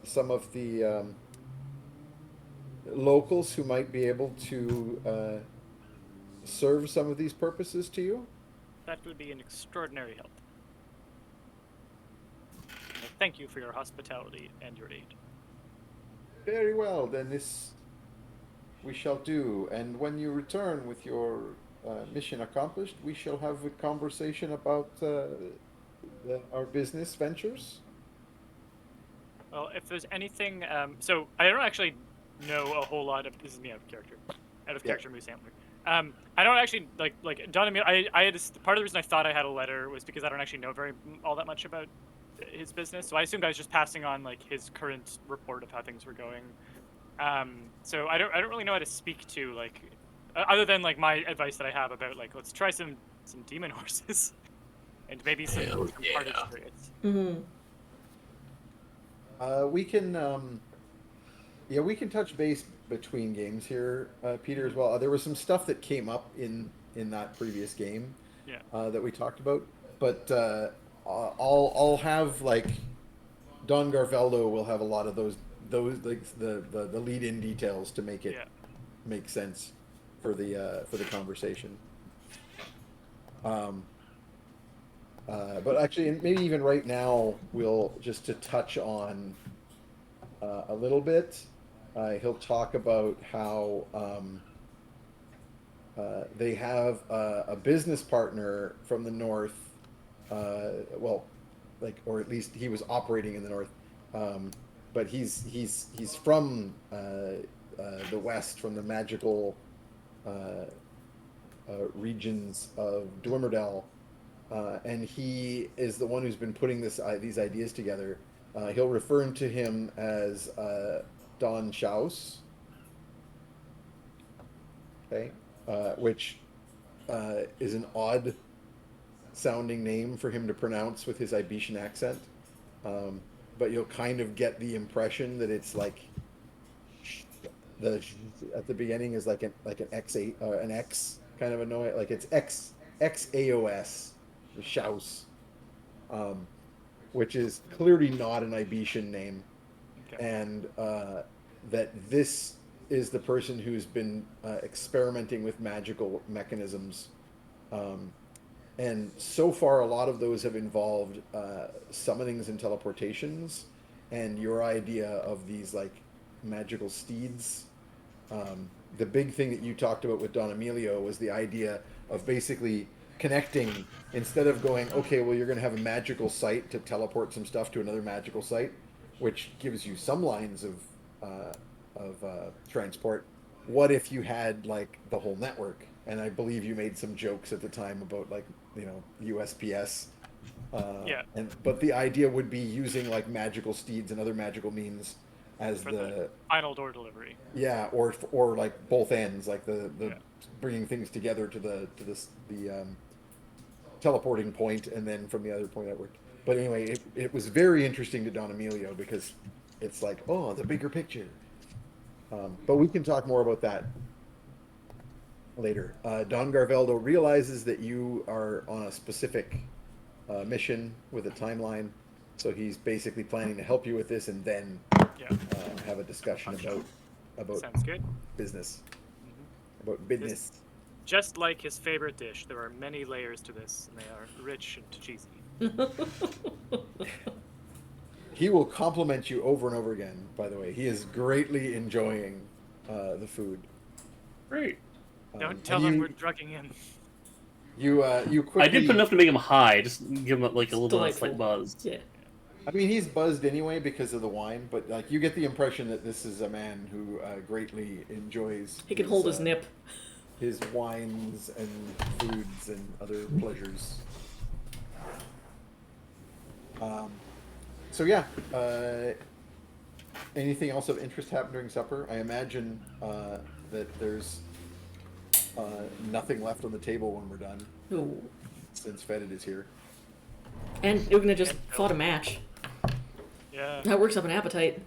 some of the locals who might be able to serve some of these purposes to you? That would be an extraordinary help. Well, thank you for your hospitality and your aid. Very well, then this we shall do. And when you return with your mission accomplished, we shall have a conversation about our business ventures. Well, if there's anything, so I don't actually know a whole lot of. This is me out of character, Moose Antler. I don't actually like Don. I had part of the reason I thought I had a letter was because I don't actually know all that much about his business. So I assumed I was just passing on like his current report of how things were going. So I don't really know how to speak to like other than like my advice that I have about like let's try some demon horses and maybe some parted spirits. Mm-hmm. We can we can touch base between games here, Peter, as well. There was some stuff that came up in that previous game that we talked about, but I'll have like Don Garfieldo will have a lot of those like the lead-in details to make it make sense for the conversation. But actually, maybe even right now, we'll just to touch on a little bit. He'll talk about how they have a business partner from the north. Well, like, or at least he was operating in the north, but he's from the west, from the magical regions of Dwimmerdell. And he is the one who's been putting these ideas together. He'll refer to him as Don Schaus, okay, which is an odd sounding name for him to pronounce with his Ibetian accent. But you'll kind of get the impression that it's like at the beginning is like an X8 an X kind of a noise, like it's XAOS. Schaus, which is clearly not an Ibetian name, and that this is the person who's been experimenting with magical mechanisms, and so far a lot of those have involved summonings and teleportations, and your idea of these like magical steeds. The big thing that you talked about with Don Emilio was the idea of basically connecting, instead of going, okay, well, you're going to have a magical site to teleport some stuff to another magical site, which gives you some lines of transport. What if you had like the whole network? And I believe you made some jokes at the time about like, you know, USPS. But the idea would be using like magical steeds and other magical means as for the final door delivery. Yeah, or like both ends, like the bringing things together to the teleporting point, and then from the other point outward. But anyway, it was very interesting to Don Emilio because it's like, oh, the bigger picture. But we can talk more about that later. Don Garveldo realizes that you are on a specific mission with a timeline, so he's basically planning to help you with this, and then Yeah. have a discussion about Sounds good. business. Mm-hmm. About business. Just like his favorite dish, there are many layers to this, and they are rich and cheesy. He will compliment you over and over again, by the way. He is greatly enjoying the food. Great. Don't tell him we're drugging him. You quickly... I did put enough to make him high, just give him like a little bit of Delightful. slight buzz. Yeah. I mean, he's buzzed anyway because of the wine, but like you get the impression that this is a man who greatly enjoys. He can hold his nip. His wines and foods and other pleasures. So yeah, anything else of interest happen during supper? I imagine that there's nothing left on the table when we're done, Ooh. since Fetid is here. And Oogna just fought a match. Yeah. That works up an appetite.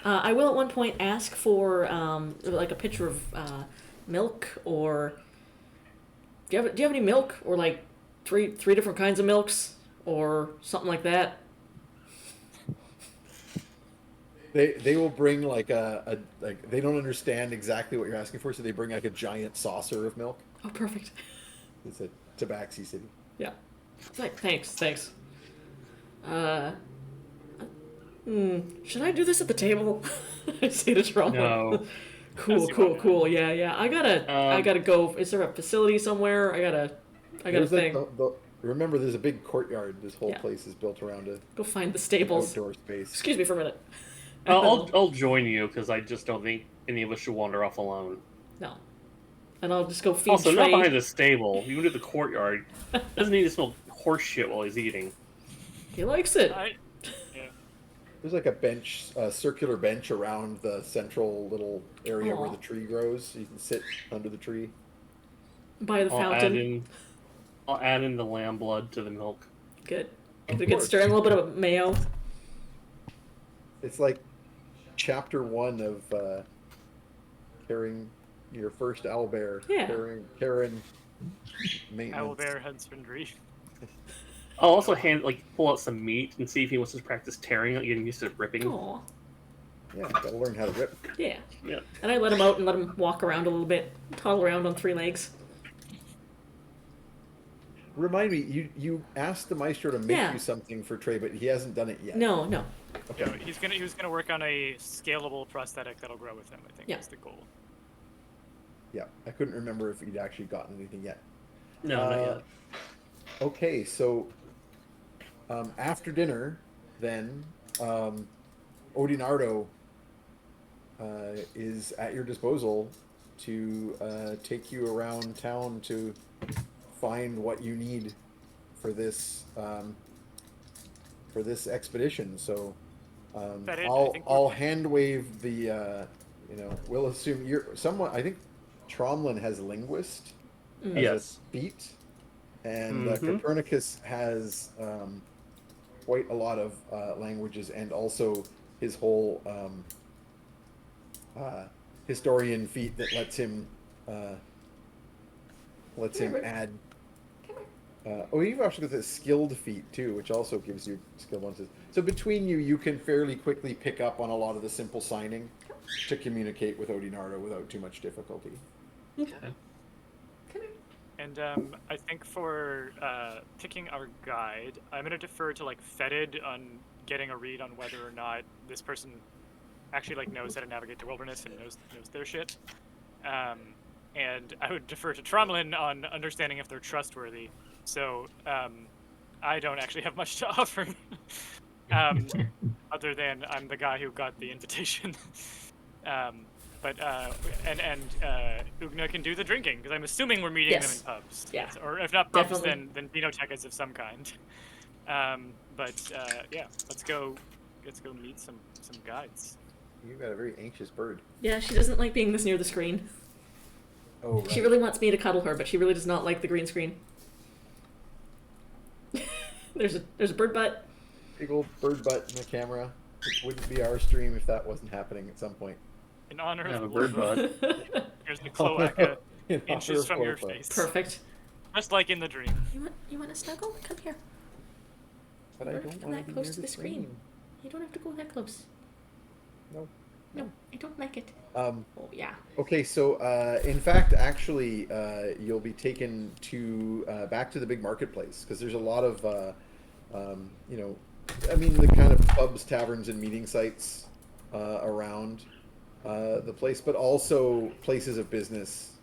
I will at one point ask for like a pitcher of milk, or do you have any milk, or like three different kinds of milks, or something like that? They will bring like like they don't understand exactly what you're asking for, so they bring like a giant saucer of milk. Oh, perfect. It's a Tabaxi City. Yeah. Thanks. Should I do this at the table? I say to Trump. No. Cool. Yeah. I gotta go. Is there a facility somewhere? I got a There's thing. like remember, there's a big courtyard. This whole Yeah. place is built around a Go find the stables. outdoor space. Excuse me for a minute. I'll join you because I just don't think any of us should wander off alone. No. And I'll just go feed Also, Trey. not behind the stable. You can do the courtyard. Doesn't need to smell horse shit while he's eating. He likes it. Yeah. There's like a bench, a circular bench around the central little area where Aw. the tree grows. You can sit under the tree. By the fountain. I'll add in the lamb blood to the milk. Good. Of Get a good course. stir and a little bit of mayo. It's like chapter 1 of carrying your first owlbear. Yeah. Karen maintenance. Owlbear husbandry. I'll also pull out some meat and see if he wants to practice tearing it, getting used to ripping. Aw. Yeah, gotta learn how to rip. Yeah. Yeah. And I let him out and let him walk around a little bit. Toddle around on 3 legs. Remind me, you asked the maestro to make Yeah. you something for Trey, but he hasn't done it yet. No. Okay. Yeah, he was gonna work on a scalable prosthetic that'll grow with him. I think Yeah. is the goal. Yeah, I couldn't remember if he'd actually gotten anything yet. No, not yet. Okay, so after dinner, then Odinardo is at your disposal to take you around town to find what you need for this expedition. So That it, I I'll think we're- I'll hand wave the we'll assume you're someone. I think Tromlin has linguist as Yes. a feat, and Mhm. Copernicus has quite a lot of languages, and also his whole historian feat that lets him add. You've actually got the skilled feat too, which also gives you skill bonuses. So between you, you can fairly quickly pick up on a lot of the simple signing to communicate with Odinardo without too much difficulty. Okay. And I think for picking our guide, I'm gonna defer to Fetid on getting a read on whether or not this person actually knows how to navigate the wilderness and knows their shit. And I would defer to Tromlin on understanding if they're trustworthy. So I don't actually have much to offer, other than I'm the guy who got the invitation. But Oogna can do the drinking because I'm assuming we're meeting Yes. them in pubs. Yeah. Or if not pubs, Definitely. then vinotecas of some kind. Yeah, let's go meet some guides. You've got a very anxious bird. Yeah, she doesn't like being this near the screen. Oh, right. She really wants me to cuddle her, but she really does not like the green screen. There's a bird butt. Big old bird butt in the camera. It wouldn't be our stream if that wasn't happening at some point. In honor I have of a bird Lorva, butt. here's the cloaca In honor inches of from your Orpha. face. Perfect. Just like in the dream. You want to snuggle? Come here. But I You don't don't have to want that to be close near to the screen. screen. You don't have to go that close. No. No, I don't like it. Oh yeah. Okay, so in fact, actually, you'll be taken to back to the big marketplace because there's a lot of, you know, I mean, the kind of pubs, taverns, and meeting sites around the place, but also places of business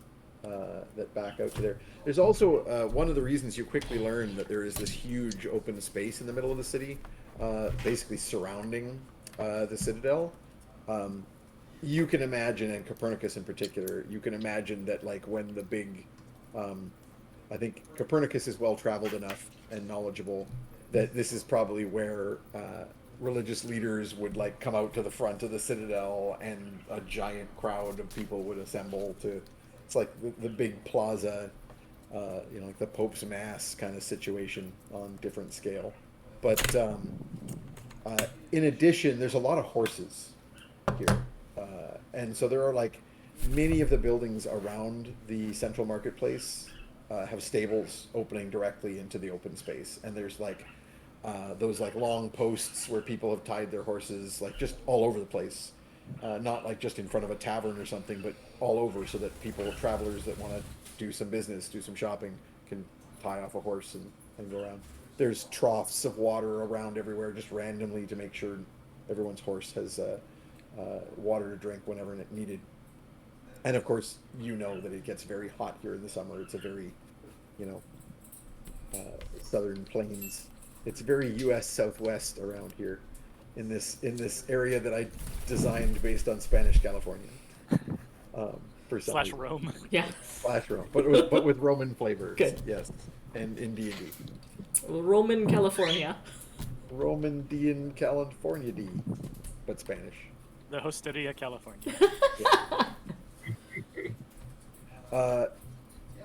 that back out to there. There's also one of the reasons you quickly learn that there is this huge open space in the middle of the city, basically surrounding the Citadel. You can imagine, and Copernicus in particular, you can imagine that like when the big, I think Copernicus is well traveled enough and knowledgeable that this is probably where religious leaders would like come out to the front of the Citadel and a giant crowd of people would assemble to, it's like the big plaza, you know, like the Pope's Mass kind of situation on different scale. But in addition, there's a lot of horses here. And so there are like many of the buildings around the central marketplace have stables opening directly into the open space. And there's like those like long posts where people have tied their horses like just all over the place. Not like just in front of a tavern or something, but all over so that people, travelers that want to do some business, do some shopping, can tie off a horse and go around. There's troughs of water around everywhere just randomly to make sure everyone's horse has water to drink whenever needed. And of course, you know that it gets very hot here in the summer. It's a very, you know, southern plains. It's very U.S. Southwest around here, in this area that I designed based on Spanish California. For some Slash reason. Rome. Yeah. Slash Rome, but with Roman flavors. Good. Yes, and in D&D. Roman California. Roman D in California D, but Spanish. The Hosteria, California.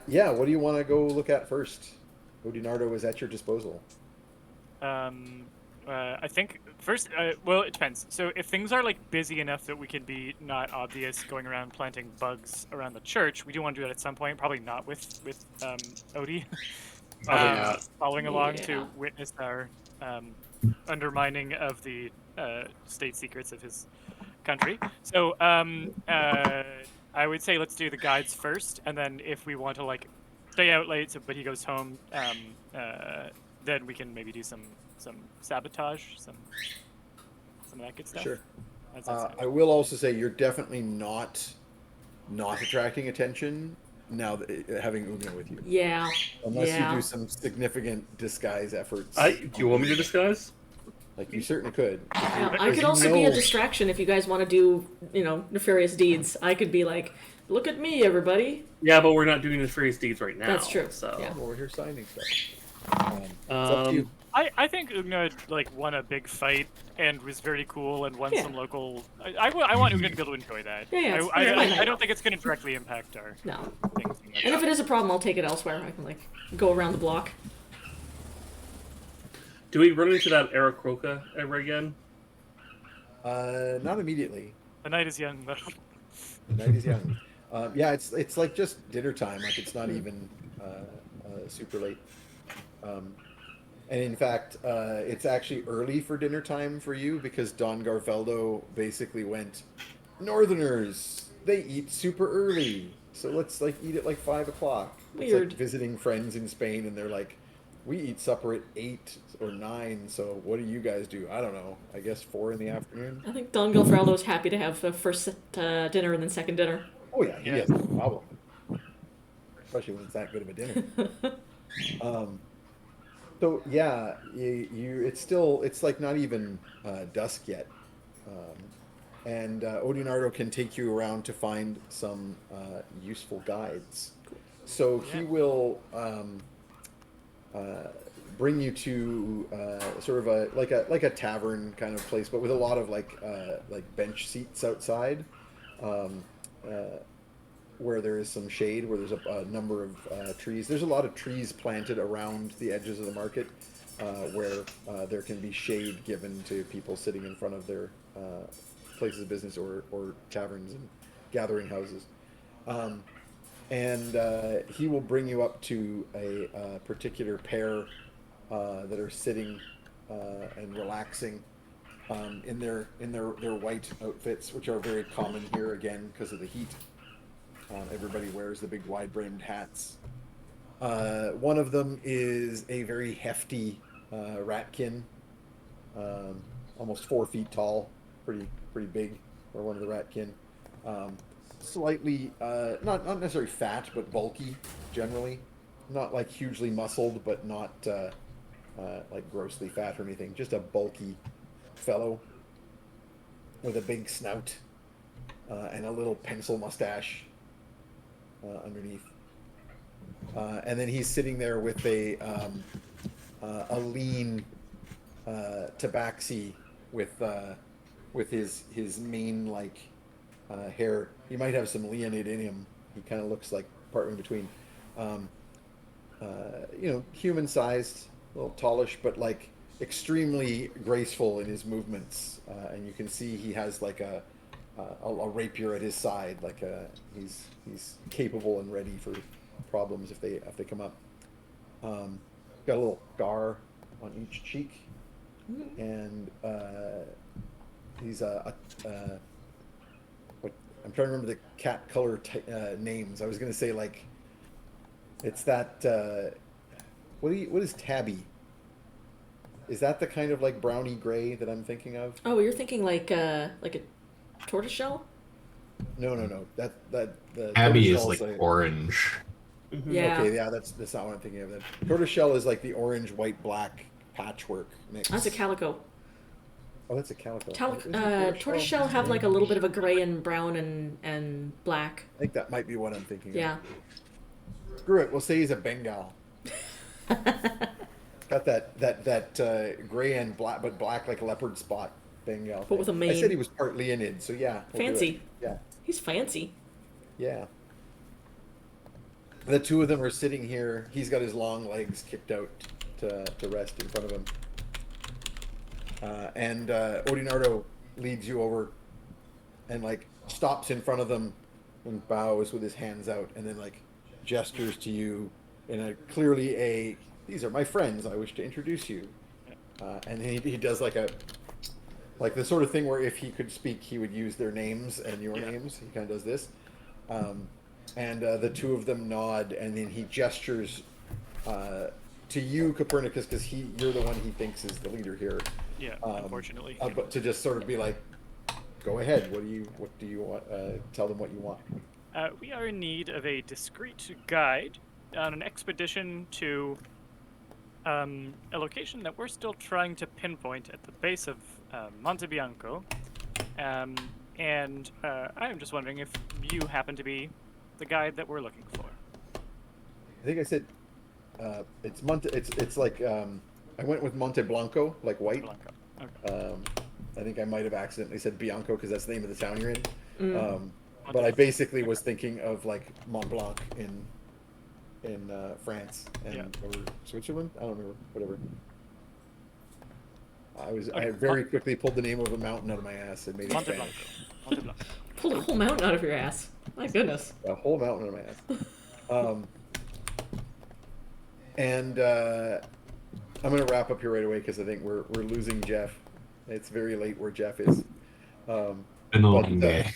Yeah, what do you want to go look at first? Odinardo is at your disposal. I think first, well, it depends. So if things are like busy enough that we can be not obvious going around planting bugs around the church, we do want to do that at some point. Probably not with Odie. Following along Yeah. to witness our undermining of the state secrets of his country. So I would say let's do the guides first, and then if we want to like stay out late, but he goes home, then we can maybe do some sabotage, some of that good stuff. Sure. How's that sound? I will also say you're definitely not attracting attention now that, having Oogna with you. Yeah. Unless Yeah. you do some significant disguise efforts. Do you want me to disguise? Like, you certainly could. Yeah, I Because could you also be a know- distraction if you guys want to do, you know, nefarious deeds. I could be like, look at me, everybody. Yeah, but we're not doing nefarious deeds right now. That's true, So yeah. Well, we're here signing stuff. It's up to you. I think Oogna like won a big fight and was very cool and won Yeah. some local. I want Oogna to be able to enjoy that. Yeah, it's I fine. don't think it's going to directly impact our No. things. And if it is a problem, I'll take it elsewhere. I can, like, go around the block. Do we run into that Aarakocra ever again? Not immediately. The night is young, though. The night is young. Yeah, it's like just dinner time. Like, it's not even super late. And in fact, it's actually early for dinner time for you because Don Garfieldo basically went, Northerners, they eat super early. So let's like eat at like 5 o'clock. It's Weird. like visiting friends in Spain and they're like, we eat supper at 8 or 9. So what do you guys do? I don't know. I guess 4 in the afternoon. I think Don Gilfraldo is happy to have the first dinner and then second dinner. Oh yeah, he has no problem. Especially when it's that good of a dinner. So yeah, it's like not even dusk yet, and Odinardo can take you around to find some useful guides. So he will bring you to sort of a tavern kind of place, but with a lot of like bench seats outside. where there is some shade, where there's a number of trees. There's a lot of trees planted around the edges of the market, where there can be shade given to people sitting in front of their places of business or taverns and gathering houses. And he will bring you up to a particular pair that are sitting and relaxing in their white outfits, which are very common here again because of the heat. Everybody wears the big wide-brimmed hats. One of them is a very hefty ratkin, almost 4 feet tall, pretty big for one of the ratkin. Slightly not necessarily fat, but bulky generally. Not like hugely muscled, but not like grossly fat or anything. Just a bulky fellow with a big snout and a little pencil mustache underneath. And then he's sitting there with a lean tabaxi with his mane like hair. He might have some Leonid in him. He kind of looks like part in between. Human sized, a little tallish, but like extremely graceful in his movements. And you can see he has like a rapier at his side. Like he's capable and ready for problems if they come up. Got a little scar on each cheek, and he's I'm trying to remember the cat color names. I was gonna say like, it's that what is tabby? Is that the kind of like browny gray that I'm thinking of? Oh, you're thinking like a tortoiseshell? No. That the Abby is tortoiseshell's like orange. Yeah. Okay, yeah, that's not what I'm thinking of. Then tortoiseshell is like the orange, white, black patchwork mix. That's a calico. Oh, that's a calico. Tortoiseshell have like a little bit of a gray and brown and black. I think that might be what I'm thinking of. Yeah. Screw it. We'll say he's a Bengal. Got that gray and black, but black like leopard spot Bengal. But with a mane. I said he was part Leonid, so yeah. We'll Fancy. Yeah. He's fancy. Yeah. The two of them are sitting here. He's got his long legs kicked out to rest in front of him. And Odinardo leads you over and like stops in front of them and bows with his hands out and then like gestures to you in a clearly these are my friends, I wish to introduce you. And he does like the sort of thing where if he could speak he would use their names and your names. He kind of does this. And the two of them nod and then he gestures to you, Copernicus, because you're the one he thinks is the leader here. Yeah, unfortunately. But to just sort of be like, go ahead. What do you want? Tell them what you want. We are in need of a discreet guide on an expedition to a location that we're still trying to pinpoint at the base of Monte Bianco. And I am just wondering if you happen to be the guide that we're looking for. I think I said it's Monte. It's like I went with Monte Blanco, like white. Blanco. Okay. I think I might have accidentally said Bianco because that's the name of the town you're in. But I basically was thinking of like Mont Blanc in France or Switzerland. I don't remember. Whatever. I very quickly pulled the name of a mountain out of my ass and made it Monte Spanish. Blanco. Monte Blanco. Pulled a whole mountain out of your ass. My goodness. A whole mountain out of my ass. And I'm gonna wrap up here right away because I think we're losing Jeff. It's very late where Jeff is. Been a long day.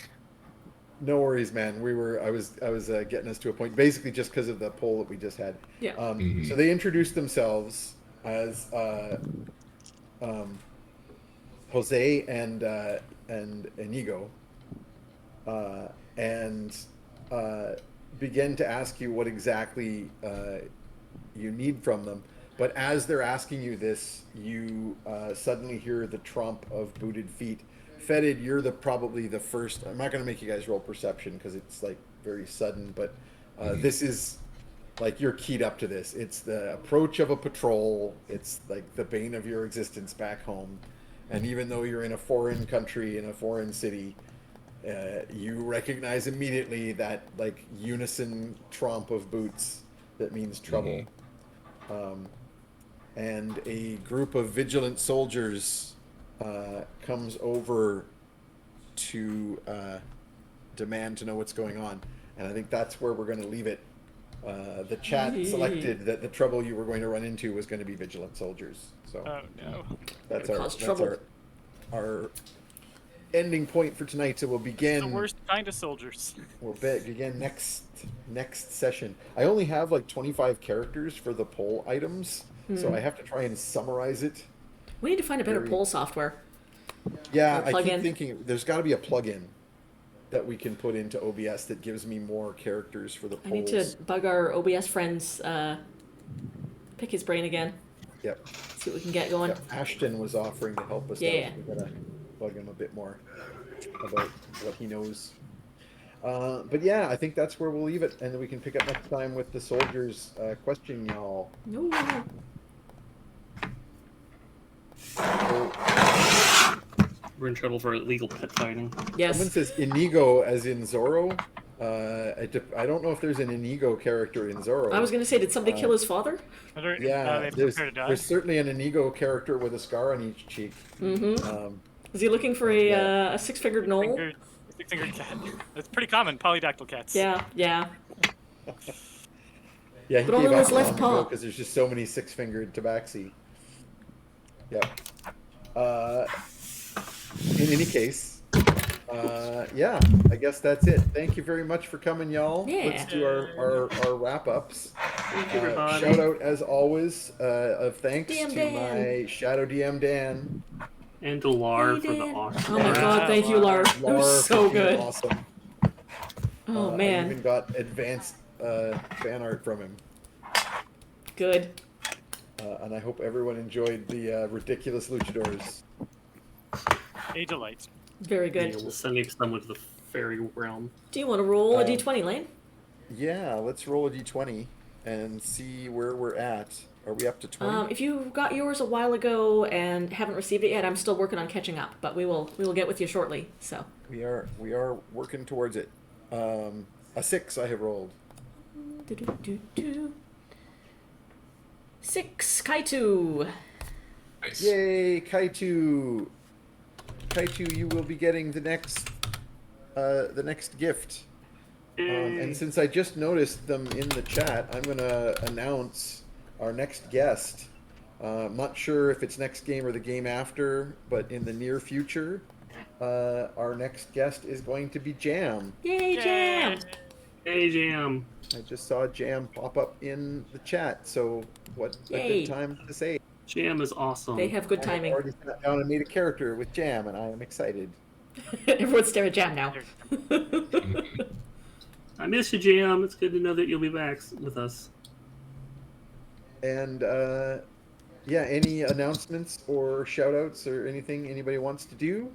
No worries, man. I was getting us to a point basically just because of the poll that we just had. Yeah. So they introduced themselves as Jose and Inigo, and began to ask you what exactly you need from them. But as they're asking you this, you suddenly hear the tromp of booted feet. Fetid, you're probably the first. I'm not going to make you guys roll perception because it's like very sudden, but this is like you're keyed up to this. It's the approach of a patrol. It's like the bane of your existence back home. And even though you're in a foreign country, in a foreign city, You recognize immediately that like unison tromp of boots that means trouble. And a group of vigilant soldiers comes over to demand to know what's going on. And I think that's where we're going to leave it. The chat selected that the trouble you were going to run into was going to be vigilant soldiers. So Oh no. that's Gonna cause trouble. our ending point for tonight. So we'll begin. The worst kind of soldiers. We'll begin next session. I only have like 25 characters for the poll items, so I have to try and summarize it. We need to find a better Very- poll software. Yeah, Or I keep plug-in. thinking there's got to be a plugin that we can put into OBS that gives me more characters for the polls. I need to bug our OBS friends, pick his brain again, Yep. see what we can get going. Yep. Ashton was offering to help us Yeah. out. We gotta bug him a bit more about what he knows. But yeah, I think that's where we'll leave it, and then we can pick up next time with the soldiers' question, y'all. No. So, We're in trouble for illegal pet fighting. someone Yes. says Inigo as in Zorro. I don't know if there's an Inigo character in Zorro. I was gonna say, did somebody kill his father? I don't, Yeah, they there's, prepare to die. there's certainly an Inigo character with a scar on each cheek. Mm-hmm. Is he looking for a six-fingered knoll? Six-fingered cat. That's pretty common. Polydactyl cats. Yeah, yeah. Yeah, he But only gave his up left paw. because there's just so many six-fingered tabaxi. Yep. In any case, yeah, I guess that's it. Thank you very much for coming, y'all. Yeah. Let's do our wrap-ups. Thank you, everybody. Shout out, as always, of thanks DM to Dan. my Shadow DM Dan. And to Lar Hey, for the Dan. awesome. Oh my god, thank you, Lar. That Laura was for so being good. Awesome. Oh I man, even got advanced fan art from him. good. And I hope everyone enjoyed the ridiculous luchadors. A delight. Very good. We'll send someone to the fairy realm. Do you want to roll a Um, d20, Lane? Yeah, let's roll a d20 and see where we're at. Are we up to 20? If you got yours a while ago and haven't received it yet, I'm still working on catching up, but we will get with you shortly. So We are working towards it. A 6 I have rolled. 6 Kaitu. Nice. Yay, Kaitu! Kaitu, you will be getting the next gift. And since I just noticed them in the chat, I'm gonna announce our next guest. I'm not sure if it's next game or the game after, but in the near future, our next guest is going to be Jam. Yay, Jam! Hey, Jam. I just saw Jam pop up in the chat, so what a Yay. good time to say. Jam is awesome. They have good I timing. already sat down and made a character with Jam, and I am excited. Everyone's staring at Jam now. I miss you, Jam. It's good to know that you'll be back with us. And yeah, any announcements or shout outs or anything anybody wants to do?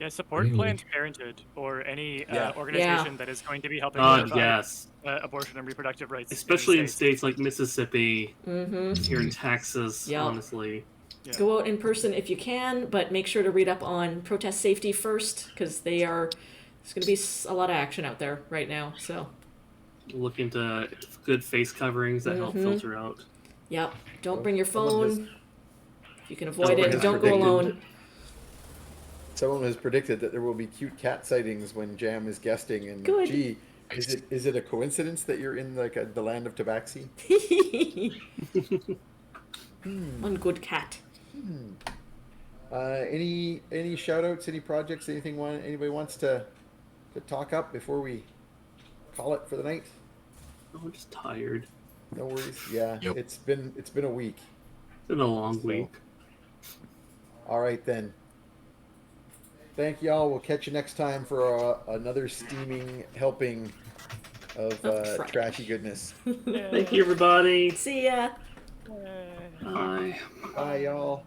Yeah, support Really? Planned Parenthood or any Yeah. organization Yeah. that is going to be helping God, with, yes. abortion and reproductive rights. Especially in the States. states like Mississippi, Mm-hmm. here in Texas, Yeah. honestly. Yeah. Go out in person if you can, but make sure to read up on protest safety first, because there's going to be a lot of action out there right now. So, Look into good face coverings that help Mhm. filter out. yep. Don't bring your Someone has- phone. If you can avoid Someone it, has don't go predicted alone. Someone has predicted that there will be cute cat sightings when Jam is guesting, and Good. gee, is it a coincidence that you're in like the land of Tabaxi? One good cat. Any shout outs, any projects, anybody wants to talk up before we call it for the night? I'm just tired. No worries. Yeah, Yep. it's been a week. It's been a long So- week. All right then. Thank y'all. We'll catch you next time for another steaming helping of trash. trashy goodness. Thank you, everybody. See ya. Bye. Bye, y'all.